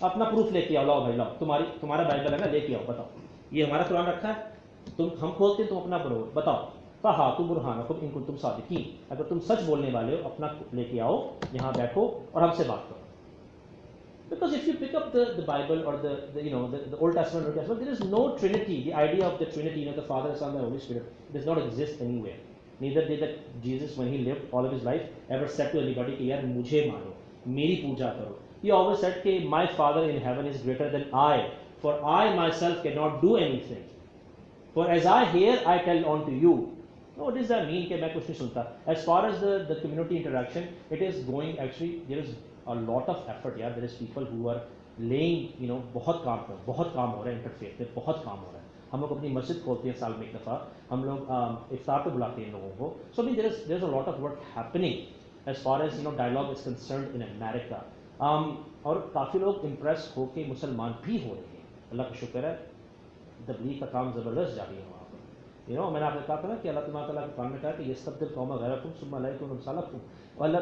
अपना प्रूफ लेके आओ, लाओ भाई लाओ, तुम्हारा बाइबल है ना, लेके आओ, बताओ ये हमारा कुरान रखा है, तुम हम खोलते हैं, तुम अपना पढ़ो, बताओ फहातु बुरहानकुम इन कुंतुम सादिकीन, अगर तुम सच बोलने वाले हो अपना लेके आओ, यहाँ बैठो और हमसे बात करो. Because if you pick up the Bible or the you know the Old Testament, there is no Trinity. The idea of the Trinity, you know, the Father, the Son, and the Holy Spirit, does not exist anywhere. Neither did Jesus, when he lived all of his life, ever said to anybody कि यार मुझे मानो, मेरी पूजा करो. He always said कि my Father in heaven is greater than I, for I myself cannot do anything. For as I hear, I tell on to you. No, what does that mean कि मैं कुछ नहीं सुनता? As far as the community interaction, it is going actually. There is a lot of effort. Yeah, there is people who are laying, you know, बहुत काम हो रहा है इंटरफेथ में, बहुत काम हो रहा है. हम लोग अपनी मस्जिद खोलते हैं साल में एक दफ़ा, हम लोग इफ्तार पे बुलाते हैं लोगों को. So I mean there is a lot of work happening as far as, you know, dialogue is concerned in America. और काफ़ी लोग इम्प्रेस होके मुसलमान भी हो रहे हैं. अल्लाह का शुक्र है, तबलीग का काम ज़बरदस्त जारी है वहाँ पर. You know, मैंने आपने कहा था ना कि अल्लाह ताला के कुरान में कहा कि यस्तब्दिल कौम गैरकुम सुम्मा ला यकुन अमसालकुम. अल्लाह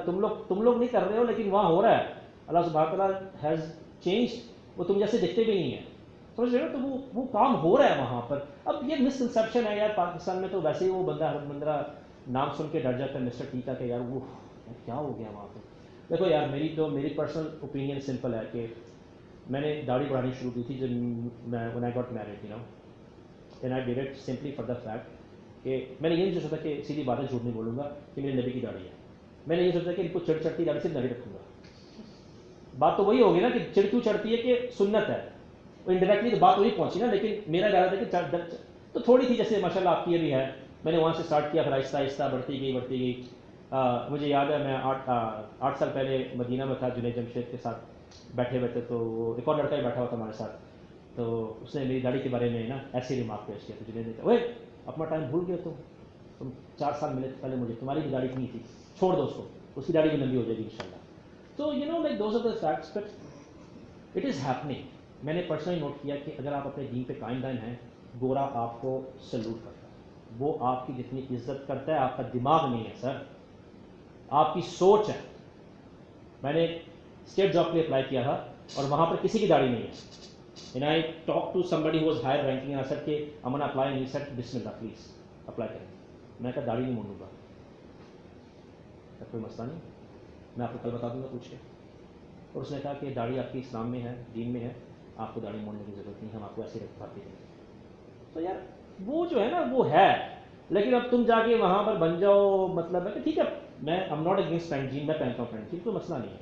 तुम लोग नहीं कर रहे हो, लेकिन वहाँ हो रहा है. अल्लाह सुब्हानहू व तआला हैज़ चेंज्ड, वो तुम जैसे दिखते भी नहीं है, समझ रहे हो? तो वो काम हो रहा है वहाँ पर. अब ये मिसकंसेप्शन है यार, पाकिस्तान में तो वैसे ही वो बंदा हरमंदरा नाम सुन के डर जाता है मिस्टर टी का कि यार वो क्या हो गया वहाँ पर. देखो यार, मेरी पर्सनल ओपिनियन सिंपल है कि मैंने दाढ़ी बढ़ानी शुरू की थी जब मैं when I got married, you know, and I did it simply for the fact कि मैंने ये नहीं सोचा कि सीधी बात है, झूठ नहीं बोलूँगा कि मेरे नबी की दाढ़ी है. मैंने ये सोचा कि इनको चिड़ चढ़ती दाढ़ी से नहीं रखूँगा. बात तो वही होगी ना कि चिड़ क्यों चढ़ती है कि सुन्नत है, इनडायरेक्टली तो बात वही पहुंची ना. लेकिन मेरा इरादा था कि तो थोड़ी थी, जैसे माशाल्लाह आपकी भी है, मैंने वहाँ से स्टार्ट किया, फिर आहिस्ता आहिस्ता बढ़ती गई. मुझे याद है मैं 8 साल पहले मदीना में था, जुनैद जमशेद के साथ बैठे हुए थे, तो एक और लड़का ही बैठा हुआ था हमारे साथ, तो उसने मेरी दाढ़ी के बारे में ना ऐसे रिमार्क पेश किया. तो जुनैद ने कहा, ओए अपना टाइम भूल गए तुम 4 साल मिले पहले मुझे, तुम्हारी भी दाढ़ी नहीं थी, छोड़ दो उसको, उसकी दाढ़ी भी लंबी हो जाएगी इंशाल्लाह. तो you know like those are the facts, but it is happening. मैंने पर्सनली नोट किया कि अगर आप अपने दीन पे कायम दायम हैं, गोरा आपको सल्यूट करता है, वो आपकी जितनी इज्जत करता है, आपका दिमाग नहीं है सर, आपकी सोच है. मैंने स्टेट जॉब के लिए अप्लाई किया था और वहाँ पर किसी की दाढ़ी नहीं है. And I talk to somebody who was higher ranking, I said कि I am gonna apply, and he said बिस्मिल्लाह प्लीज अप्लाई करें. मैं कहा दाढ़ी नहीं मोड़ूंगा. कोई मसला नहीं, मैं आपको कल बता दूंगा पूछ के. और उसने कहा कि दाढ़ी आपकी इस्लाम में है, दीन में है, आपको दाढ़ी मोड़ने की ज़रूरत नहीं, हम आपको ऐसे रखवाते हैं. तो यार वो जो है ना वो है, लेकिन अब तुम जाके वहाँ पर बन जाओ, मतलब है कि ठीक है, मैं I am not against pant jean, मैं पहनता हूँ पैंट जीन, कोई मसला नहीं है.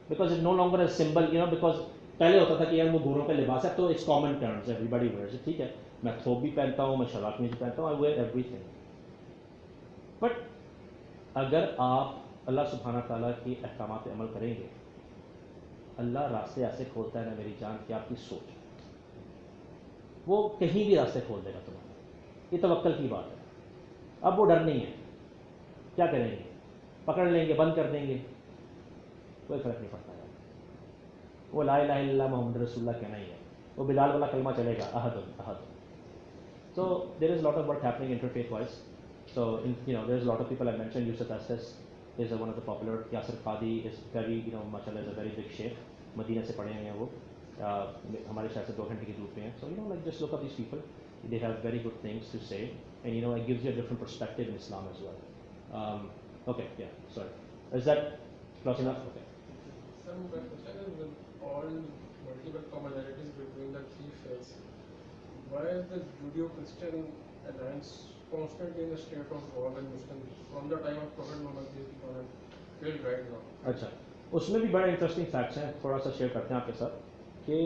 Because it no longer a symbol, you know, because पहले होता था कि यार वो गोरों का लिबास है, तो it's common terms, everybody wears it. ठीक है, मैं थोप भी पहनता हूँ, मैं शराब में भी पहनता हूँ, आई वेयर एवरीथिंग. बट अगर आप अल्लाह सुब्हाना ताला की अहकामात पे अमल करेंगे, अल्लाह रास्ते ऐसे खोलता है ना मेरी जान कि आपकी सोच, वो कहीं भी रास्ते खोल देगा तुम्हारे. ये तवक्कल की बात है. अब वो डर नहीं है, क्या करेंगे, पकड़ लेंगे, बंद कर देंगे, कोई फर्क नहीं पड़ता यार. वो ला इलाहा इल्लल्लाह मुहम्मद रसूलुल्लाह कहना ही है, वो बिलाल वाला कलमा चलेगा, अहद. So there is a lot of work happening interfaith wise. So you know, there's a lot of people I mentioned. Yusuf Assis is one of the popular. Yasir Qadi is very, you know, mashallah is a very big sheikh. मदीना से पढ़े हैं वो, हमारे शहर से 2 घंटे की दूर पे हैं. So you know, like just look at these people. They have very good things to say, and you know, it gives you a different perspective in Islam as well. Okay, yeah, sorry. Is that close enough? Okay. Sir, my question is with all multiple commonalities between the 3 faiths, why is the Judeo-Christian alliance constantly in a state of war with Muslims from the time of Prophet Muhammad till right now? अच्छा, उसमें भी बड़ा interesting facts हैं, थोड़ा सा share करते हैं आपके साथ कि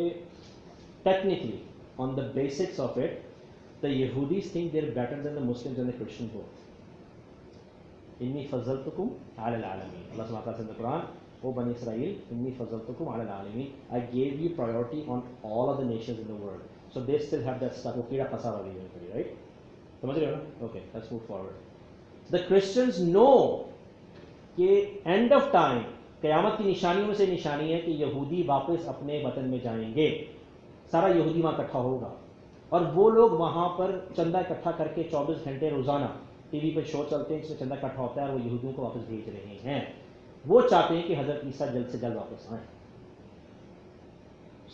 technically on the basics of it the यहूदीज think they are better than the Muslims and the Christian both. इन्नी फज़लतुकुम अलल आलमीन, अल्लाह सुब्हानहू व तआला से कुरान, ओ बनी इसराइल इन्नी फज़लतुकुम अलल आलमीन, I gave you priority on all of the Nations in the world. So they still have that stuff, वो कीड़ा फंसा वाली है, राइट? समझ रहे हो ना? Okay, let's move forward. The Christians know कि एंड ऑफ टाइम क़यामत की निशानियों में से निशानी है कि यहूदी वापस अपने वतन में जाएंगे, सारा यहूदी वहाँ इकट्ठा होगा और वो लोग वहाँ पर चंदा इकट्ठा करके 24 घंटे रोज़ाना टीवी पर शो चलते हैं जिसमें चंदा इकट्ठा होता है और वो यहूदियों को वापस भेज रहे हैं. वो चाहते हैं कि हज़रत ईसा जल्द से जल्द वापस आए.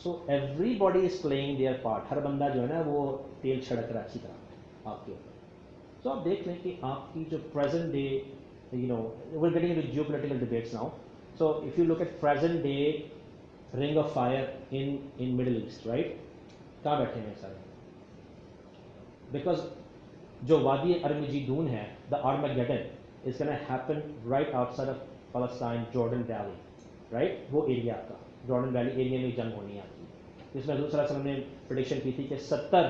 So everybody is playing their part. हर बंदा जो है ना वो तेल छिड़क रहा है अच्छी तरह आपके ऊपर. तो आप देख लें कि आपकी जो present day, you know, we're getting into geopolitical debates now. So if you look at present day ring of fire in Middle East, right? कहाँ बैठे हैं सारे? Because जो वादी अर्मजीदून है, the Armageddon is going to happen right outside of Palestine, Jordan Valley, right? वो area आपका Jordan valley area में जंग होनी है आपकी. इसमें हज़रत सल्लल्लाहु अलैहि वसल्लम ने प्रेडिक्शन की थी कि 70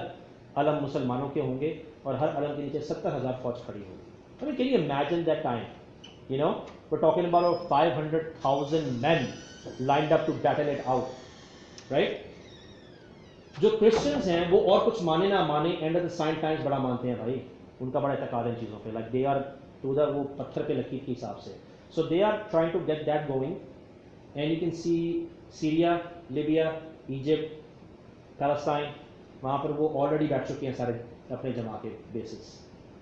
अलम मुसलमानों के होंगे और हर अलम के नीचे 70,000 फौज खड़ी होगी. I mean, can you imagine that time? You know, we're talking about 500,000 men lined up to battle it out, right? जो क्रिश्चियंस हैं वो और कुछ माने ना माने end of the sign times बड़ा मानते हैं भाई. उनका बड़ा इत्तेकाद है इन चीज़ों पे, like they are to the वो पत्थर पे लकीर के हिसाब से. So they are trying to get that going and you can see Syria, Libya, Egypt, Palestine, वहाँ पर वो ऑलरेडी बैठ चुके हैं सारे अपने जमा के basis.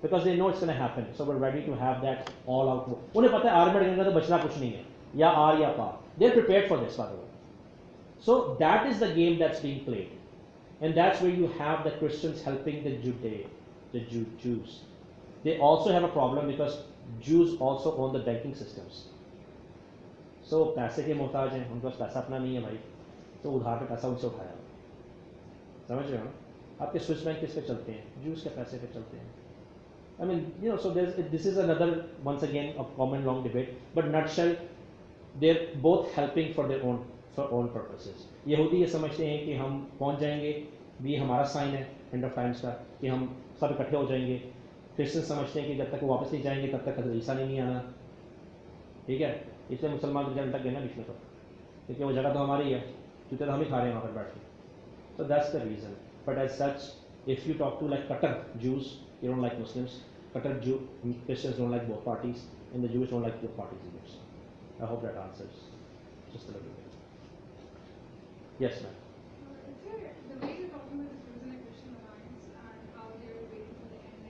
Because they know it's going to happen, so we're ready to have that all out. उन्हें पता है आर्मेड का तो बचना कुछ नहीं है, या आर या पार. They're prepared for this, by the way. So that is the game that's being played, and that's where you have the Christians helping the Jews. They also have a problem because Jews also own the banking systems. So पैसे के मोहताज हैं, उनके पास पैसा अपना नहीं है भाई, तो उधार पे पैसा उनसे उठाया. समझ रहे हो ना? आपके स्विस बैंक किस पे चलते हैं? Jews के पैसे पे चलते हैं. I mean, you know, so this is another, once again, a common long debate. But nutshell, they're both helping for own purposes. यहूदी ये समझते हैं कि हम पहुंच जाएंगे, भी हमारा साइन है एंड ऑफ टाइम्स का कि हम सब इकट्ठे हो जाएंगे. क्रिश्चियन समझते हैं कि जब तक वो वापस नहीं जाएंगे तब तक हज़रत ईसा नहीं आना. ठीक है, इसलिए मुसलमान रिजल्ट तक गए ना बीच में, तो क्योंकि वो जगह तो हमारी है, जूते तो हम ही खा रहे हैं वहाँ पर बैठ के. So that's the reason. But as such, if you talk to like Qatar Jews, you don't like Muslims. Qatar Christians don't like both parties, and the Jews don't like both parties either. I hope that answers just a little bit. Yes, ma'am. The way you're talking about the Jews and the Christian alliance and how they're waiting for the end,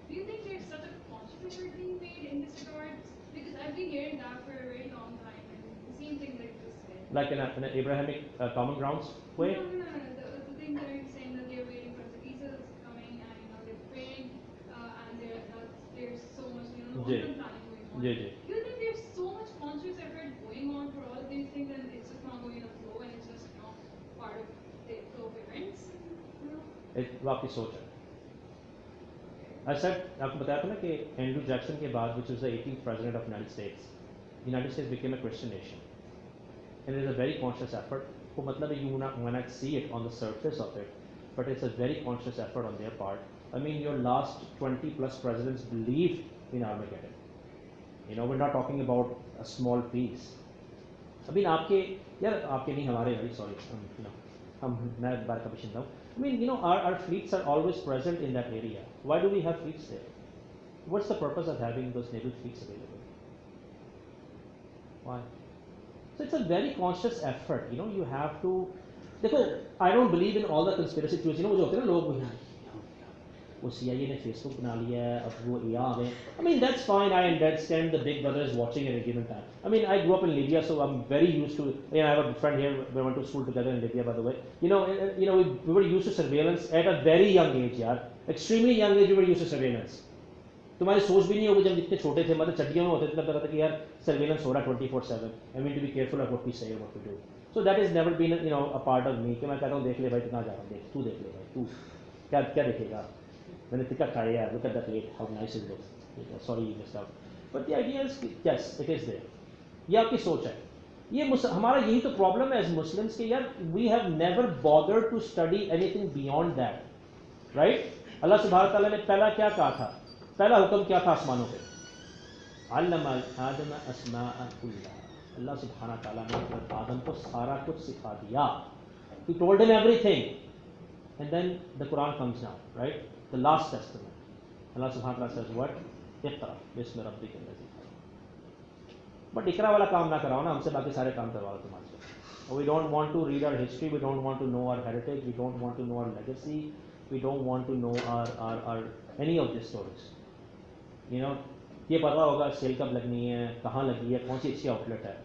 do you think there's such a conscious effort being made in this regard? Because I've been hearing that for a very long time, and the same thing like this said. Like in an Abrahamic common grounds way? No. The thing that you're saying that they're waiting for the Jesus coming and they're praying and there's so much long-term planning going on. Ji. Do you think there's so much conscious effort going on for all of these things and it's just not going in a flow and it's just part of the flow of events? वो आपकी सोच है. I said, आपको बताया था ना कि Andrew Jackson के बाद, which was the 18th president of United States became a Christian nation, and it is a very conscious effort. वो मतलब है you may not see it on the surface of it, but it's a very conscious effort on their part. I mean, your last 20 plus presidents believed in Armageddon. You know, we're not talking about a small piece. I mean, आपके नहीं हमारे, very sorry, मैं बार का बशिंदा हूँ. I mean, you know, our fleets are always present in that area. Why do we have fleets there? What's the purpose of having those naval fleets available? Why? So it's a very conscious effort. You know, you have to. देखो, I don't believe in all the conspiracy theories. You know, वो जो होते हैं ना लोग, वो CIA ने Facebook बना लिया है, अब वो IA आ गए. I mean, that's fine. I understand the big brother is watching at a given time. I mean, I grew up in Libya, so I'm very used to. You know, I have a friend here. We went to school together in Libya, by the way. You know, we were used to surveillance at a very young age, यार. Extremely young age, we were used to surveillance. तुम्हारी सोच भी नहीं होगी जब इतने छोटे थे, मतलब चड्डियों में होते थे, तब पता था कि यार सर्वेलेंस हो रहा है 24/7. I mean, to be careful of what we say and what we do. So that has never been, a part of me. कि मैं कहता हूँ देख ले भाई कितना जा रहा है, देख ले भाई तू. क्या दिखेगा? मैंने टिक्का खाया यार, look at that plate, how nice it looks. Sorry you missed out. But the idea is yes, it is there. ये आपकी सोच है. ये हमारा यही तो प्रॉब्लम है एज मुस्लिम्स के यार, we have never bothered to study anything beyond that, right? अल्लाह सुब्हानहू व तआला ने पहला क्या कहा था? पहला हुक्म क्या था आसमानों पे? अल्लमा आदम अस्माअ कुल्लहा. अल्लाह सुब्हानहू व तआला ने आदम को सारा कुछ सिखा दिया. He told him everything. And then the Quran comes now, right? The last testament. Allah subhanahu wa ta'ala says what? Iqra bismi rabbika alladhi khalaq. But इकरा वाला काम ना कराओ ना, हमसे बाकी सारे काम करवाओ तुम्हारे से. We don't want to read our history, we don't want to know our heritage, we don't want to know our legacy, we don't want to know our any of these stories. You know, ये पता होगा cell कब लगनी है, कहाँ लगी है, कौन सी अच्छी आउटलेट है.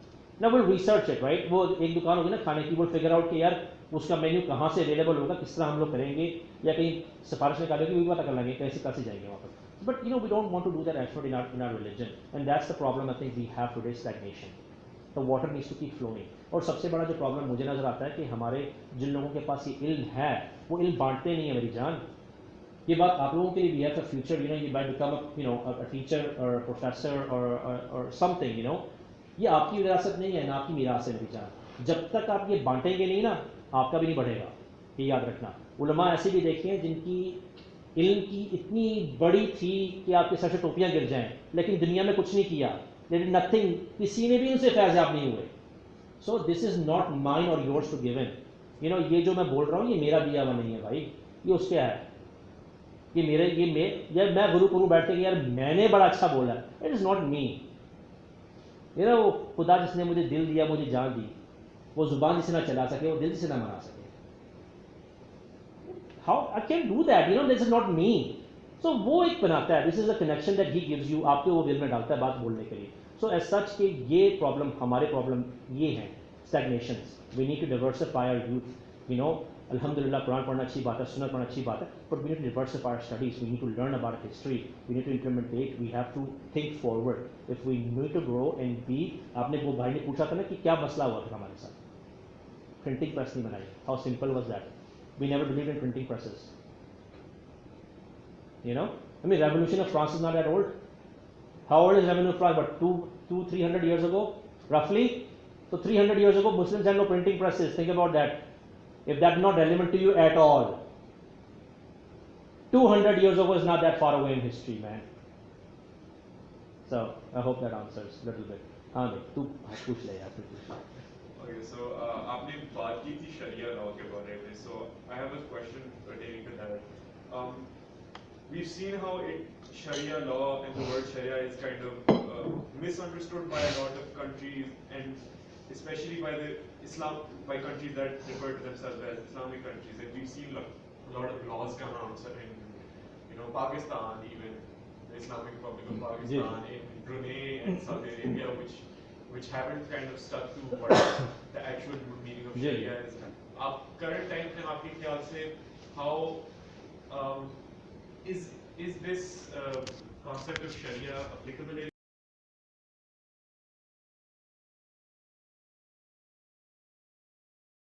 Now we'll research it, right? वो एक दुकान होगी ना खाने की, we'll figure out कि यार उसका मेन्यू कहाँ से अवेलेबल होगा, किस तरह हम लोग करेंगे, या कहीं सिफारिश निकालेंगे, वो भी पता कर लेंगे कैसे जाएंगे वहाँ पर. But you know, we don't want to do that effort in our religion, and that's the problem I think we have today, stagnation. The water needs to keep flowing. और सबसे बड़ा जो प्रॉब्लम मुझे नजर आता है कि हमारे जिन लोगों के पास ये इल्म है, वो इल्म बांटते नहीं है मेरी जान. ये बात आप लोगों के लिए भी है for future, you know, you might become a teacher or a professor or something, you know. ये आपकी विरासत नहीं है ना आपकी मीरास है मेरी जान. जब तक आप ये बांटेंगे नहीं ना, आपका भी नहीं बढ़ेगा. ये याद रखना. उलमा ऐसे भी देखे हैं जिनकी इल्म की इतनी बड़ी थी कि आपके सर से टोपियां गिर जाएं, लेकिन दुनिया में कुछ नहीं किया. They did nothing. किसी ने भी उनसे फैज़याब नहीं हुए. So this is not mine or yours to give in. You know, ये जो मैं बोल रहा हूँ ये मेरा दिया हुआ नहीं है भाई, ये उसके है. यार मैं गुरु करूँ बैठ के यार मैंने बड़ा अच्छा बोला. It is not me. You know, वो खुदा जिसने मुझे दिल दिया, मुझे जान दी, वो जुबान जिसे ना चला सके, वो दिल जिसे ना मना सके. How I can't do that? You know, this is not me. So वो एक बनाता है. This is the connection that he gives you. आपके वो दिल में डालता है बात बोलने के लिए. So as such कि ये प्रॉब्लम हमारे प्रॉब्लम ये हैं stagnations. We need to diversify our youth. You know, अल्हम्दुलिल्लाह कुरान पढ़ना अच्छी बात है, सुन्नत पढ़ना अच्छी बात है, but we need to diversify our studies. We need to learn about history. We need to implement. We have to think forward. If we need to grow and be, आपने वो भाई ने पूछा था ना कि क्या मसला हुआ था हमारे साथ. Printing press नहीं बनाई. How simple was that? We never believed in printing presses. You know, I mean, Revolution of France is not that old. How old is Revolution of France? But 300 years ago, roughly. So 300 years ago, Muslims had no printing presses. Think about that. If that's not relevant to you at all, 200 years ago is not that far away in history, man. So I hope that answers a little bit. हाँ नहीं, तू पूछ ले यार, तू पूछ ले. Okay, so आपने बात की थी शरिया लॉ के बारे में. So I have a question pertaining to that. We've seen how Sharia law and the word Sharia is kind of misunderstood by a lot of countries, and especially by countries that refer to themselves as Islamic countries. And we've seen a lot of laws come out in, Pakistan, even the Islamic Republic of Pakistan, in Brunei and Saudi Arabia, which haven't kind of stuck to what the actual meaning of Sharia is. Current time में आपके ख्याल से how is this concept of Sharia applicable